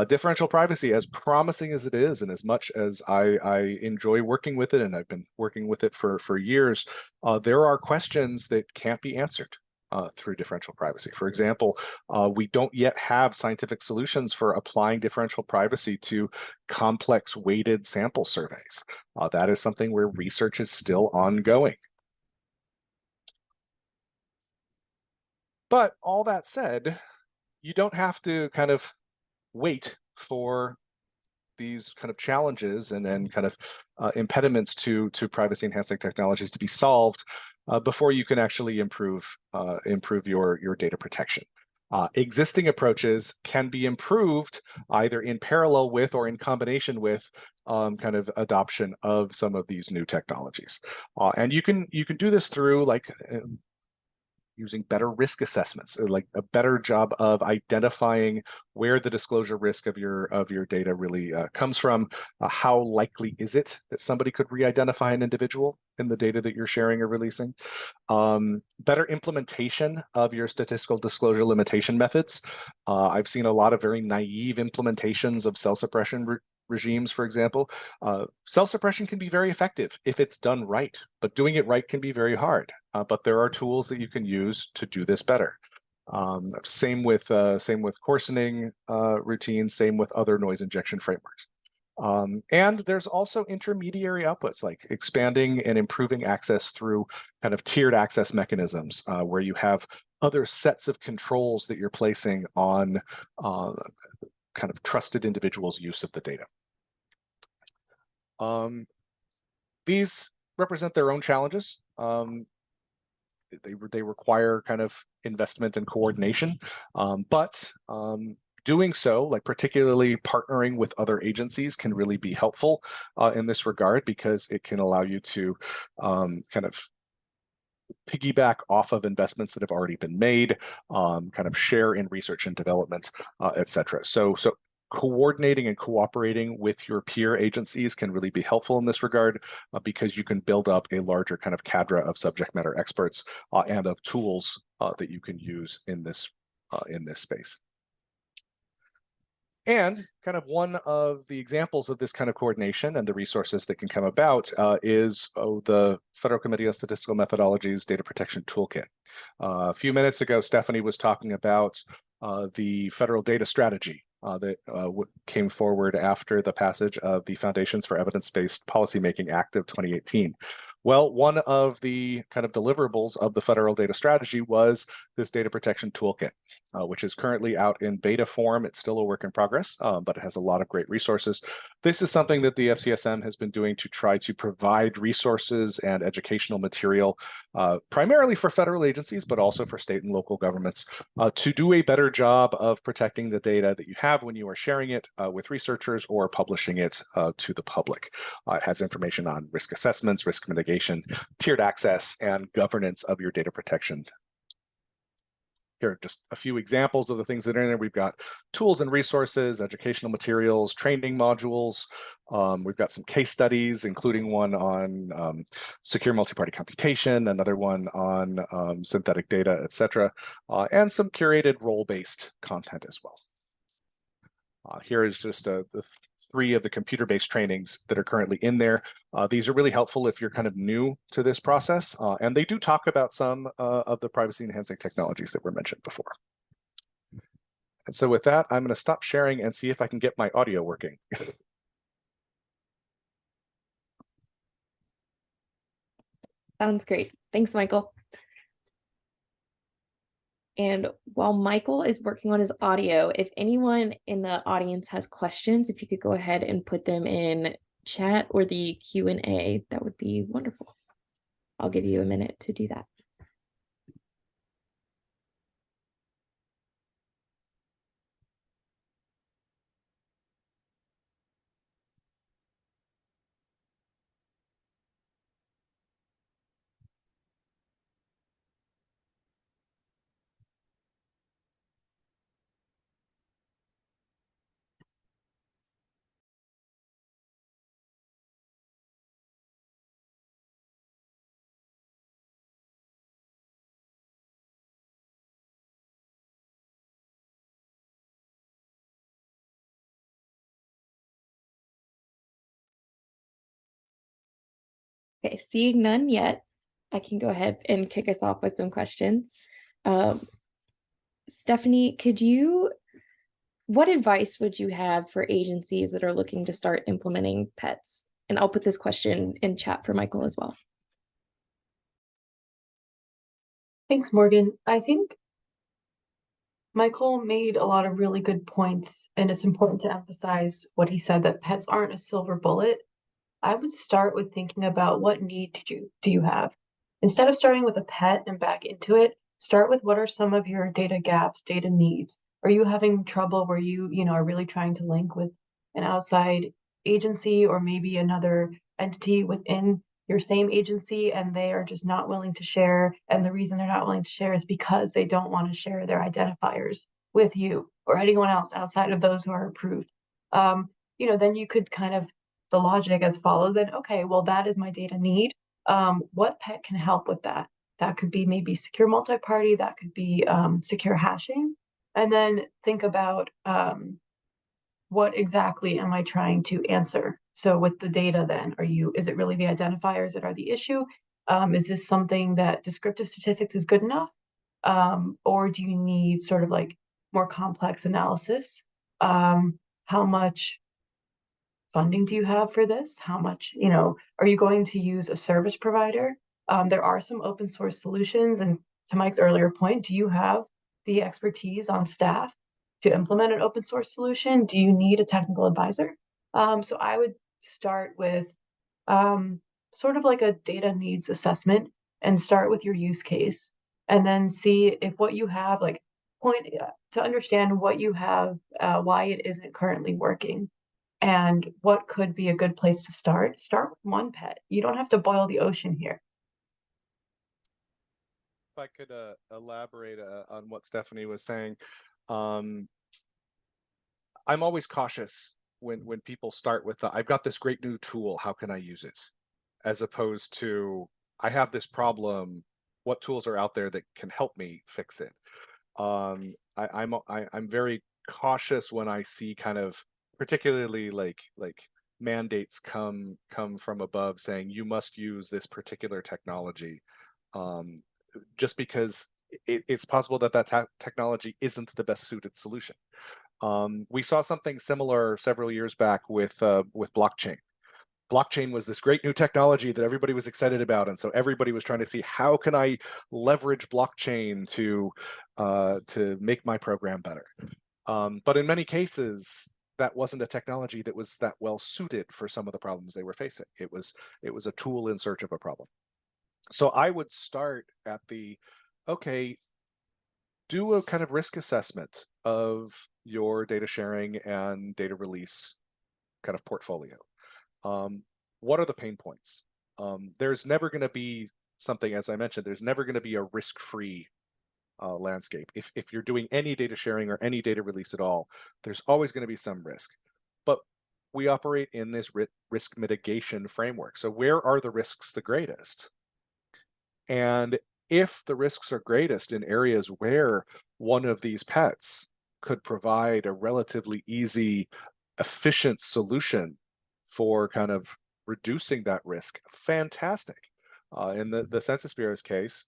Differential privacy, as promising as it is, and as much as I enjoy working with it, and I've been working with it for years, there are questions that can't be answered through differential privacy. For example, we don't yet have scientific solutions for applying differential privacy to complex weighted sample surveys. That is something where research is still ongoing. But all that said, you don't have to kind of wait for these kind of challenges and kind of impediments to privacy enhancing technologies to be solved before you can actually improve your data protection. Existing approaches can be improved either in parallel with or in combination with kind of adoption of some of these new technologies. And you can do this through using better risk assessments, like a better job of identifying where the disclosure risk of your data really comes from. How likely is it that somebody could re-identify an individual in the data that you're sharing or releasing? Better implementation of your statistical disclosure limitation methods. I've seen a lot of very naive implementations of cell suppression regimes, for example. Cell suppression can be very effective if it's done right, but doing it right can be very hard. But there are tools that you can use to do this better. Same with coarsening routines, same with other noise injection frameworks. And there's also intermediary outputs, like expanding and improving access through kind of tiered access mechanisms, where you have other sets of controls that you're placing on kind of trusted individuals' use of the data. These represent their own challenges. They require kind of investment and coordination, but doing so, like particularly partnering with other agencies, can really be helpful in this regard, because it can allow you to kind of piggyback off of investments that have already been made, kind of share in research and development, et cetera. So coordinating and cooperating with your peer agencies can really be helpful in this regard, because you can build up a larger kind of cadre of subject matter experts and of tools that you can use in this space. And kind of one of the examples of this kind of coordination and the resources that can come about is the Federal Committee on Statistical Methodology's Data Protection Toolkit. A few minutes ago, Stephanie was talking about the federal data strategy that came forward after the passage of the Foundations for Evidence-Based Policymaking Act of 2018. Well, one of the kind of deliverables of the federal data strategy was this data protection toolkit, which is currently out in beta form. It's still a work in progress, but it has a lot of great resources. This is something that the FCSM has been doing to try to provide resources and educational material, primarily for federal agencies, but also for state and local governments, to do a better job of protecting the data that you have when you are sharing it with researchers or publishing it to the public. It has information on risk assessments, risk mitigation, tiered access, and governance of your data protection. here are just a few examples of the things that are in there. We've got tools and resources, educational materials, training modules. We've got some case studies, including one on secure multi-party computation, another one on synthetic data, etc., and some curated role-based content as well. Here is just the 3 of the computer-based trainings that are currently in there. These are really helpful if you're kind of new to this process, and they do talk about some of the privacy-enhancing technologies that were mentioned before. And so with that, I'm going to stop sharing and see if I can get my audio working. Sounds great. Thanks, Michael. And while Michael is working on his audio, if anyone in the audience has questions, if you could go ahead and put them in chat or the Q&A, that would be wonderful. I'll give you a minute to do that. Okay, seeing none yet, I can go ahead and kick us off with some questions. Stephanie, what advice would you have for agencies that are looking to start implementing pets? And I'll put this question in chat for Michael as well. Thanks, Morgan. I think Michael made a lot of really good points, and it's important to emphasize what he said, that pets aren't a silver bullet. I would start with thinking about what need do you have. Instead of starting with a pet and back into it, start with what are some of your data gaps, data needs. Are you having trouble where you are really trying to link with an outside agency or maybe another entity within your same agency, and they are just not willing to share, and the reason they're not willing to share is because they don't want to share their identifiers with you or anyone else outside of those who are approved. Then you could kind of, the logic as follows, then, okay, well, that is my data need. What pet can help with that? That could be maybe secure multi-party, that could be secure hashing. And then think about what exactly am I trying to answer? So with the data then, is it really the identifiers that are the issue? Is this something that descriptive statistics is good enough? Or do you need sort of like more complex analysis? How much funding do you have for this? How much, are you going to use a service provider? There are some open source solutions. And to Mike's earlier point, do you have the expertise on staff to implement an open source solution? Do you need a technical advisor? So I would start with sort of like a data needs assessment and start with your use case, and then see if what you have, like to understand what you have, why it isn't currently working. And what could be a good place to start? Start with one pet. You don't have to boil the ocean here. If I could elaborate on what Stephanie was saying, I'm always cautious when people start with I've got this great new tool, how can I use it? As opposed to, I have this problem, what tools are out there that can help me fix it? I'm very cautious when I see kind of, particularly like mandates come from above saying you must use this particular technology, just because it's possible that technology isn't the best suited solution. We saw something similar several years back with blockchain. Blockchain was this great new technology that everybody was excited about, and so everybody was trying to see, how can I leverage blockchain to make my program better? But in many cases, that wasn't a technology that was that well suited for some of the problems they were facing. It was a tool in search of a problem. So I would start at okay, do a kind of risk assessment of your data sharing and data release kind of portfolio. What are the pain points? There's never going to be something, as I mentioned, there's never going to be a risk-free landscape. If you're doing any data sharing or any data release at all, there's always going to be some risk. But we operate in this risk mitigation framework. So where are the risks the greatest? And if the risks are greatest in areas where one of these pets could provide a relatively easy, efficient solution for kind of reducing that risk, fantastic. In the Census Bureau's case,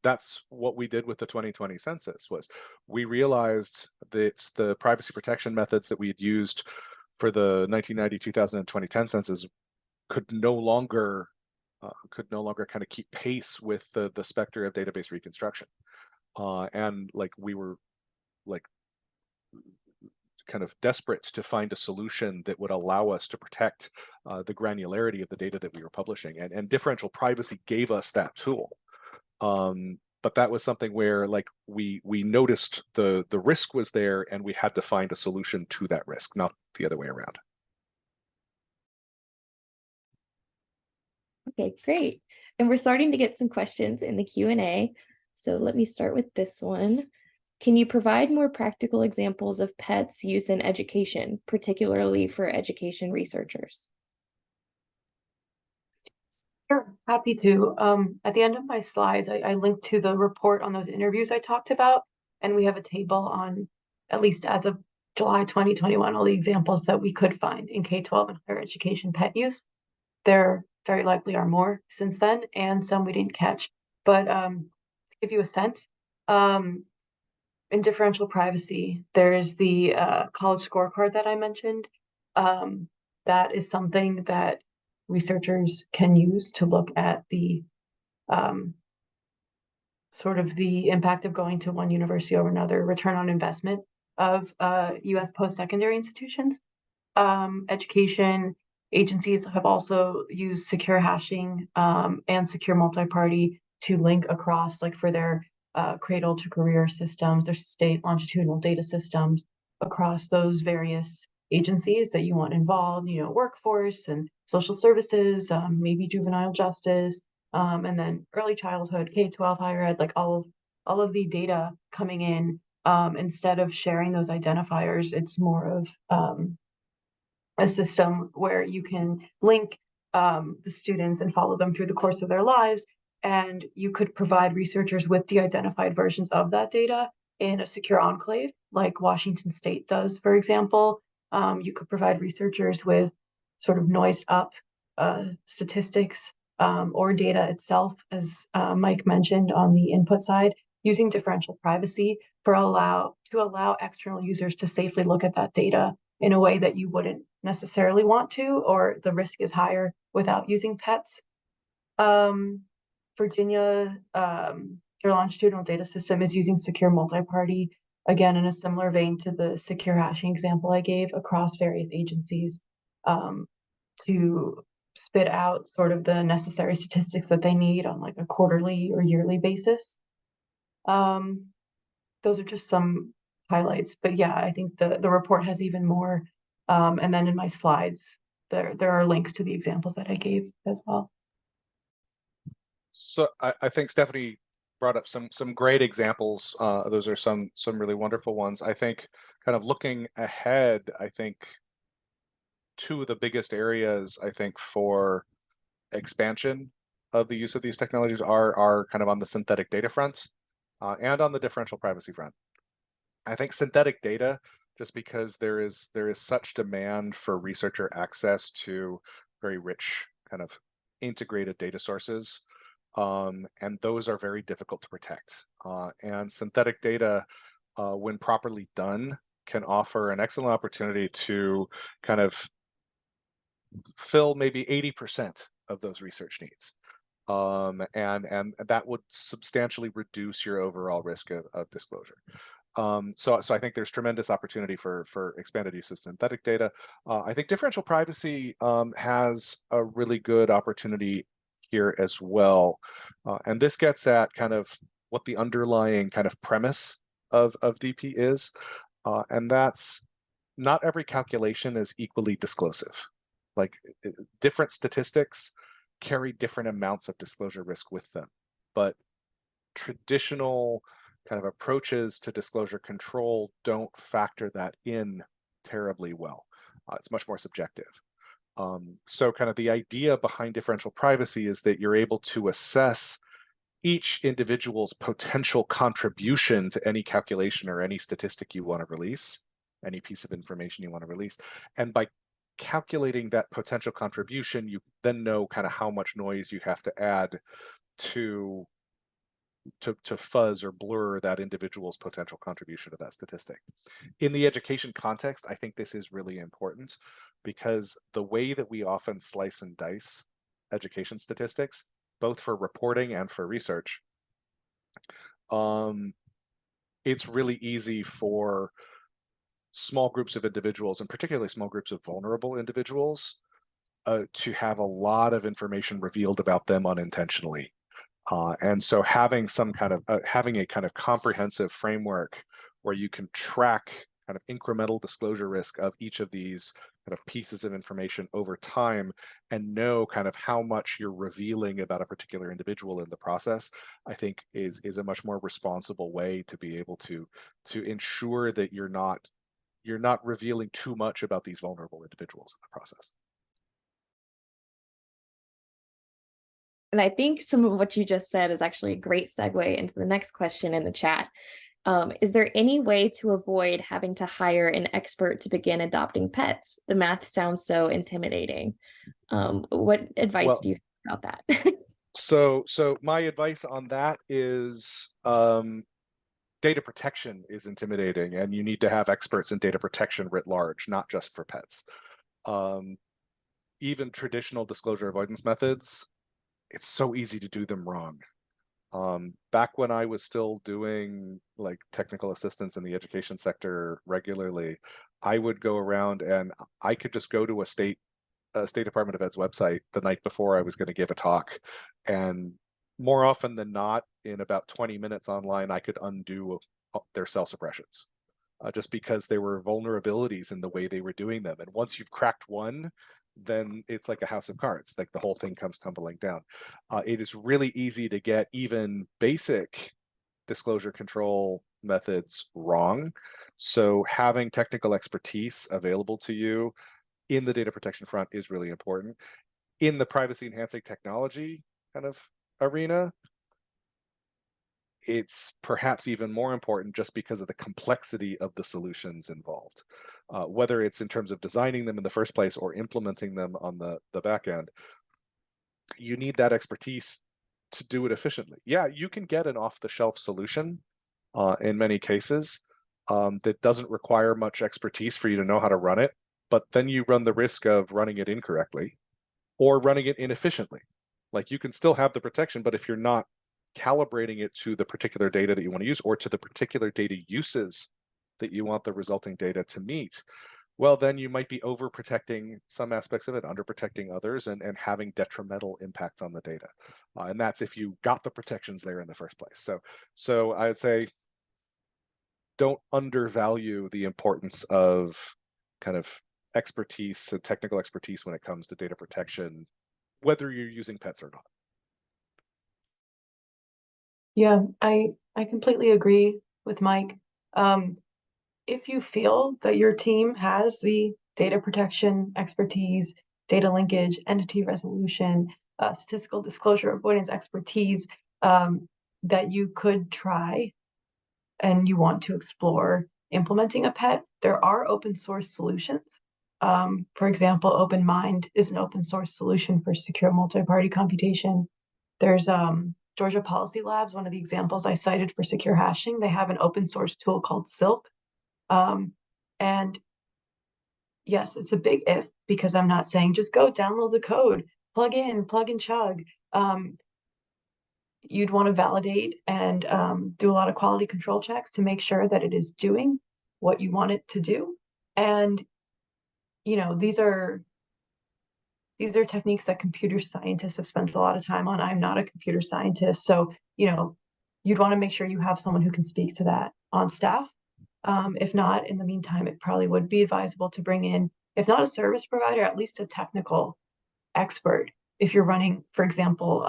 that's what we did with the 2020 census. Was we realized that the privacy protection methods that we had used for the 1990, 2000, and 2010 census could no longer kind of keep pace with the specter of database reconstruction. And like we were like kind of desperate to find a solution that would allow us to protect the granularity of the data that we were publishing. And differential privacy gave us that tool. But that was something where like we noticed the risk was there and we had to find a solution to that risk, not the other way around. Okay, great. And we're starting to get some questions in the Q&A. So let me start with this one. Can you provide more practical examples of pets used in education, particularly for education researchers? Sure, happy to. At the end of my slides, I linked to the report on those interviews I talked about, and we have a table on, at least as of July 2021, all the examples that we could find in K-12 and higher education pet use. There very likely are more since then, and some we didn't catch. But to give you a sense, in differential privacy, there's the college scorecard that I mentioned. That is something that researchers can use to look at the sort of the impact of going to one university over another, return on investment of US post-secondary institutions. Education agencies have also used secure hashing and secure multi-party to link across, like for their cradle to career systems, their state longitudinal data systems across those various agencies that you want involved, workforce and social services, maybe juvenile justice, and then early childhood, K-12, higher ed, like all of the data coming in. Instead of sharing those identifiers, it's more of a system where you can link the students and follow them through the course of their lives. And you could provide researchers with de-identified versions of that data in a secure enclave, like Washington State does, for example. You could provide researchers with sort of noised up statistics or data itself, as Mike mentioned on the input side, using differential privacy to allow external users to safely look at that data in a way that you wouldn't necessarily want to, or the risk is higher without using pets. Virginia, their longitudinal data system is using secure multi-party, again, in a similar vein to the secure hashing example I gave, across various agencies to spit out sort of the necessary statistics that they need on like a quarterly or yearly basis. Those are just some highlights, but yeah, I think the report has even more. And then in my slides, there are links to the examples that I gave as well. So I think Stephanie brought up some great examples. Those are some really wonderful ones. I think kind of looking ahead, I think two of the biggest areas I think for expansion of the use of these technologies are kind of on the synthetic data front and on the differential privacy front. I think synthetic data, just because there is such demand for researcher access to very rich kind of integrated data sources, and those are very difficult to protect. And synthetic data, when properly done, can offer an excellent opportunity to kind of fill maybe 80% of those research needs. And that would substantially reduce your overall risk of disclosure. So I think there's tremendous opportunity for expanded use of synthetic data. I think differential privacy has a really good opportunity here as well. And this gets at kind of what the underlying kind of premise of DP is. And that's not every calculation is equally disclosive. Like different statistics carry different amounts of disclosure risk with them. But traditional kind of approaches to disclosure control don't factor that in terribly well. It's much more subjective. So kind of the idea behind differential privacy is that you're able to assess each individual's potential contribution to any calculation or any statistic you want to release, any piece of information you want to release. And by calculating that potential contribution, you then know kind of how much noise you have to add to fuzz or blur that individual's potential contribution to that statistic. In the education context, I think this is really important because the way that we often slice and dice education statistics, both for reporting and for research, it's really easy for small groups of individuals, and particularly small groups of vulnerable individuals, to have a lot of information revealed about them unintentionally. And so having a kind of comprehensive framework where you can track kind of incremental disclosure risk of each of these kind of pieces of information over time and know kind of how much you're revealing about a particular individual in the process, I think is a much more responsible way to be able to ensure that you're not revealing too much about these vulnerable individuals in the process. And I think some of what you just said is actually a great segue into the next question in the chat. Is there any way to avoid having to hire an expert to begin adopting pets? The math sounds so intimidating. What advice do you have about that? So my advice on that is data protection is intimidating, and you need to have experts in data protection writ large, not just for pets. Even traditional disclosure avoidance methods, it's so easy to do them wrong. Back when I was still doing like technical assistance in the education sector regularly, I would go around and I could just go to a State Department of Ed's website the night before I was going to give a talk, and more often than not, in about 20 minutes online, I could undo their cell suppressions, just because there were vulnerabilities in the way they were doing them. And once you've cracked one, then it's like a house of cards, like the whole thing comes tumbling down. It is really easy to get even basic disclosure control methods wrong. So having technical expertise available to you in the data protection front is really important. In the privacy enhancing technology kind of arena, it's perhaps even more important just because of the complexity of the solutions involved. Whether it's in terms of designing them in the first place or implementing them on the back end, you need that expertise to do it efficiently. Yeah, you can get an off-the-shelf solution in many cases that doesn't require much expertise for you to know how to run it, but then you run the risk of running it incorrectly or running it inefficiently. Like, you can still have the protection, but if you're not calibrating it to the particular data that you want to use or to the particular data uses that you want the resulting data to meet, well, then you might be overprotecting some aspects of it, underprotecting others, and having detrimental impacts on the data. And that's if you got the protections there in the first place. So I would say don't undervalue the importance of kind of expertise and technical expertise when it comes to data protection, whether you're using pets or not. Yeah, I completely agree with Mike. If you feel that your team has the data protection expertise, data linkage, entity resolution, statistical disclosure avoidance expertise, that you could try and you want to explore implementing a pet, there are open source solutions. For example, OpenMind is an open source solution for secure multi-party computation. There's Georgia Policy Labs, one of the examples I cited for secure hashing. They have an open source tool called Silk. And yes, it's a big if, because I'm not saying just go download the code, plug in, plug and chug. You'd want to validate and do a lot of quality control checks to make sure that it is doing what you want it to do. And, you know, these are techniques that computer scientists have spent a lot of time on. I'm not a computer scientist, so, you know, you'd want to make sure you have someone who can speak to that on staff. If not, in the meantime, it probably would be advisable to bring in, if not a service provider, at least a technical expert. If you're running, for example,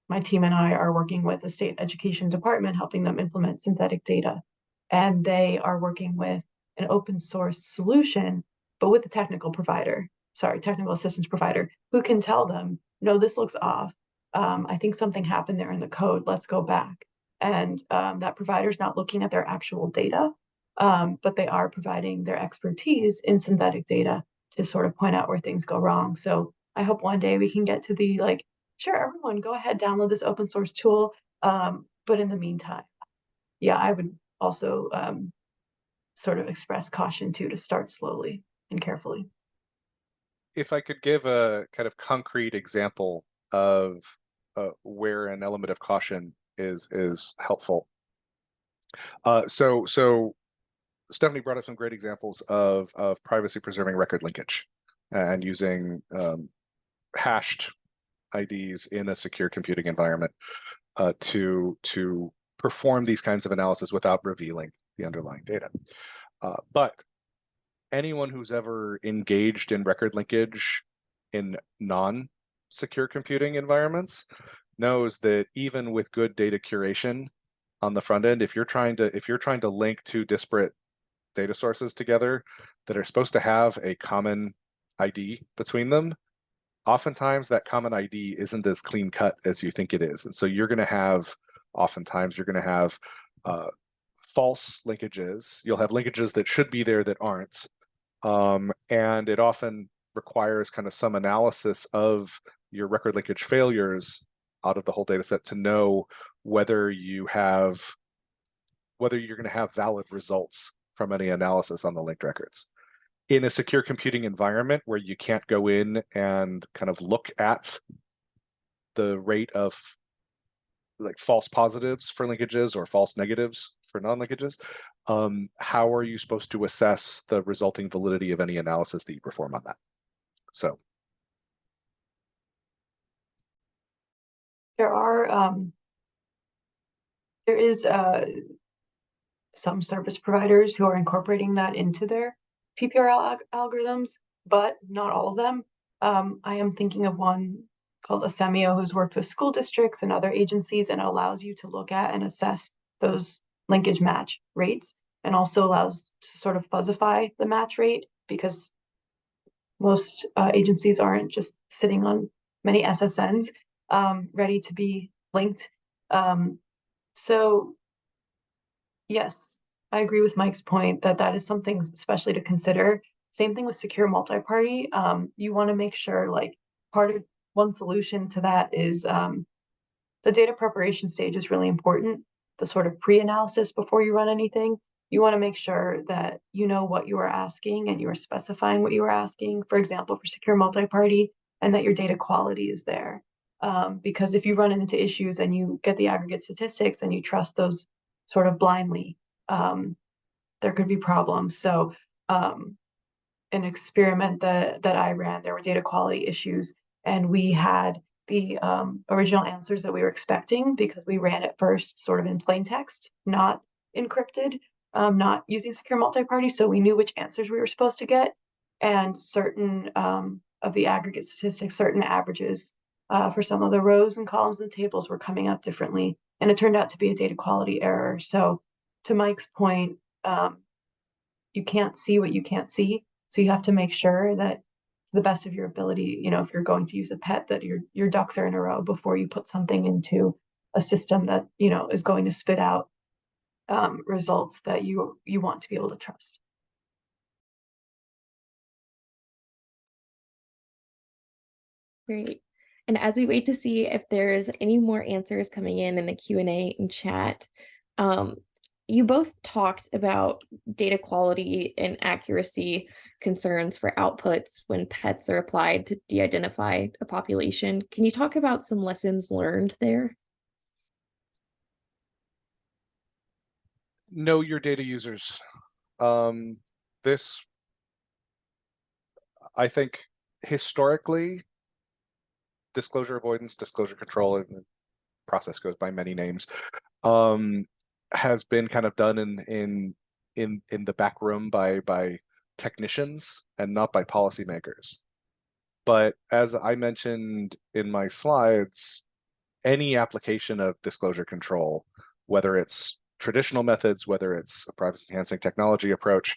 my team and I are working with the state education department, helping them implement synthetic data. And they are working with an open source solution, but with the technical assistance provider, who can tell them, no, this looks off. I think something happened there in the code. Let's go back. And that provider is not looking at their actual data, but they are providing their expertise in synthetic data to sort of point out where things go wrong. So I hope one day we can get to the like, sure, everyone go ahead, download this open source tool. But in the meantime, yeah, I would also sort of express caution too, to start slowly and carefully. If I could give a kind of concrete example of where an element of caution is helpful. So Stephanie brought up some great examples of privacy preserving record linkage and using hashed IDs in a secure computing environment to perform these kinds of analysis without revealing the underlying data. But anyone who's ever engaged in record linkage in non-secure computing environments knows that even with good data curation on the front end, if you're trying to link two disparate data sources together that are supposed to have a common ID between them, oftentimes that common ID isn't as clean cut as you think it is. And so oftentimes you're going to have false linkages. You'll have linkages that should be there that aren't. And it often requires kind of some analysis of your record linkage failures out of the whole data set to know whether you're going to have valid results from any analysis on the linked records. In a secure computing environment where you can't go in and kind of look at the rate of like false positives for linkages or false negatives for non-linkages, how are you supposed to assess the resulting validity of any analysis that you perform on that? So there is some service providers who are incorporating that into their PPRL algorithms, but not all of them. I am thinking of one called Asemio, who's worked with school districts and other agencies, and allows you to look at and assess those linkage match rates, and also allows to sort of fuzzify the match rate, because most agencies aren't just sitting on many SSNs ready to be linked. So yes, I agree with Mike's point that that is something especially to consider. Same thing with secure multi-party. You want to make sure, like, part of one solution to that is the data preparation stage is really important. The sort of pre-analysis before you run anything. You want to make sure that you know what you are asking and you are specifying what you are asking, for example, for secure multi-party, and that your data quality is there. Because if you run into issues and you get the aggregate statistics and you trust those sort of blindly, there could be problems. So an experiment that I ran, there were data quality issues, and we had the original answers that we were expecting because we ran it first sort of in plain text, not encrypted, not using secure multi-party. So we knew which answers we were supposed to get, and certain of the aggregate statistics, certain averages for some of the rows and columns and tables were coming up differently. And it turned out to be a data quality error. So to Mike's point, you can't see what you can't see. So you have to make sure that to the best of your ability, if you're going to use a pet, that your ducks are in a row before you put something into a system that, is going to spit out results that you want to be able to trust. Great. And as we wait to see if there's any more answers coming in the Q&A and chat, you both talked about data quality and accuracy concerns for outputs when pets are applied to de-identify a population. Can you talk about some lessons learned there? know your data users. This, I think, historically, disclosure avoidance, disclosure control, and the process goes by many names, has been kind of done in the back room by technicians and not by policymakers. But as I mentioned in my slides, any application of disclosure control, whether it's traditional methods, whether it's a privacy enhancing technology approach,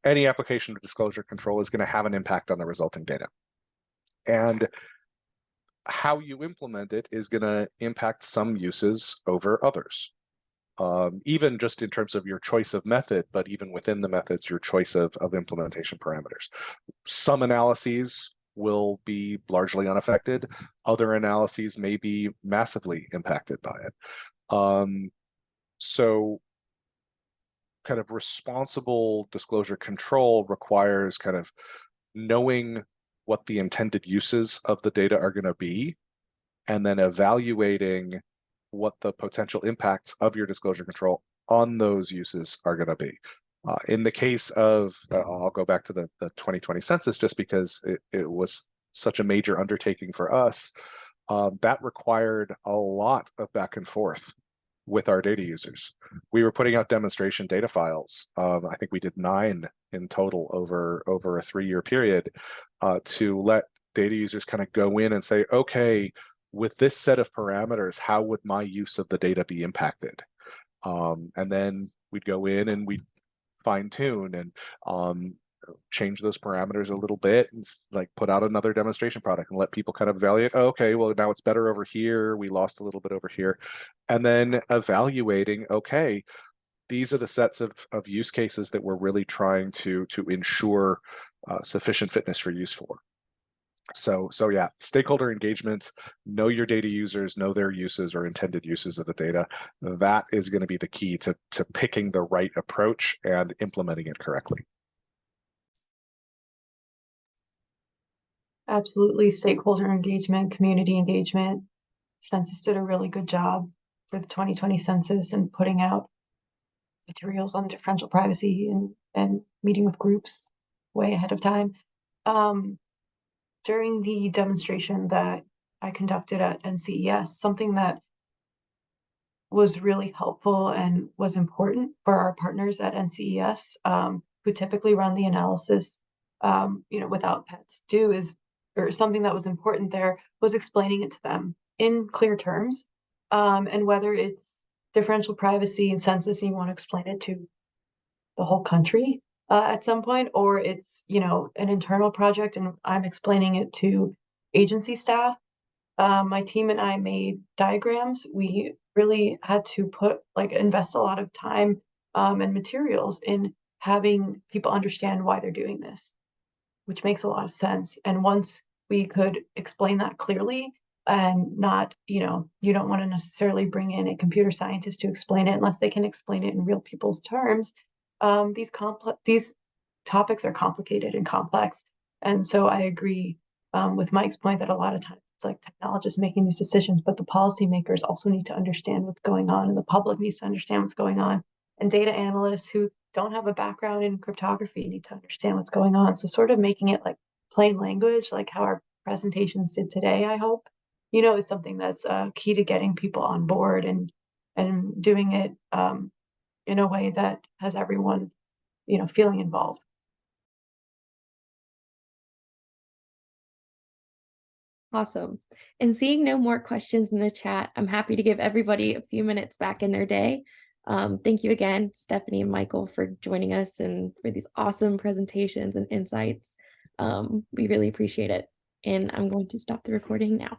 any application of disclosure control is going to have an impact on the resulting data. And how you implement it is going to impact some uses over others. Even just in terms of your choice of method, but even within the methods, your choice of implementation parameters. Some analyses will be largely unaffected. Other analyses may be massively impacted by it. So kind of responsible disclosure control requires kind of knowing what the intended uses of the data are going to be, and then evaluating what the potential impacts of your disclosure control on those uses are going to be. In the case of, I'll go back to the 2020 census just because it was such a major undertaking for us, that required a lot of back and forth with our data users. We were putting out demonstration data files. I think we did 9 in total over a 3-year period to let data users kind of go in and say, okay, with this set of parameters, how would my use of the data be impacted? And then we'd go in and we'd fine tune and change those parameters a little bit and like put out another demonstration product and let people kind of evaluate, oh, okay, well, now it's better over here. We lost a little bit over here. And then evaluating, okay, these are the sets of use cases that we're really trying to ensure sufficient fitness for use for. So yeah, stakeholder engagement, know your data users, know their uses or intended uses of the data. That is going to be the key to picking the right approach and implementing it correctly. Absolutely. Stakeholder engagement, community engagement. Census did a really good job for the 2020 census and putting out materials on differential privacy and meeting with groups way ahead of time. During the demonstration that I conducted at NCES, something that was really helpful and was important for our partners at NCES, who typically run the analysis, without pets, or something that was important there was explaining it to them in clear terms, and whether it's differential privacy and census, and you want to explain it to the whole country at some point, or it's an internal project and I'm explaining it to agency staff. My team and I made diagrams. We really had to invest a lot of time and materials in having people understand why they're doing this, which makes a lot of sense. And once we could explain that clearly and not, you don't want to necessarily bring in a computer scientist to explain it unless they can explain it in real people's terms. These topics are complicated and complex. And so I agree with Mike's point that a lot of times it's like technologists making these decisions, but the policymakers also need to understand what's going on, and the public needs to understand what's going on. And data analysts who don't have a background in cryptography need to understand what's going on. So sort of making it like plain language, like how our presentations did today, I hope, is something that's key to getting people on board and doing it in a way that has everyone, feeling involved. Awesome. And seeing no more questions in the chat, I'm happy to give everybody a few minutes back in their day. Thank you again, Stephanie and Michael, for joining us and for these awesome presentations and insights. We really appreciate it. And I'm going to stop the recording now.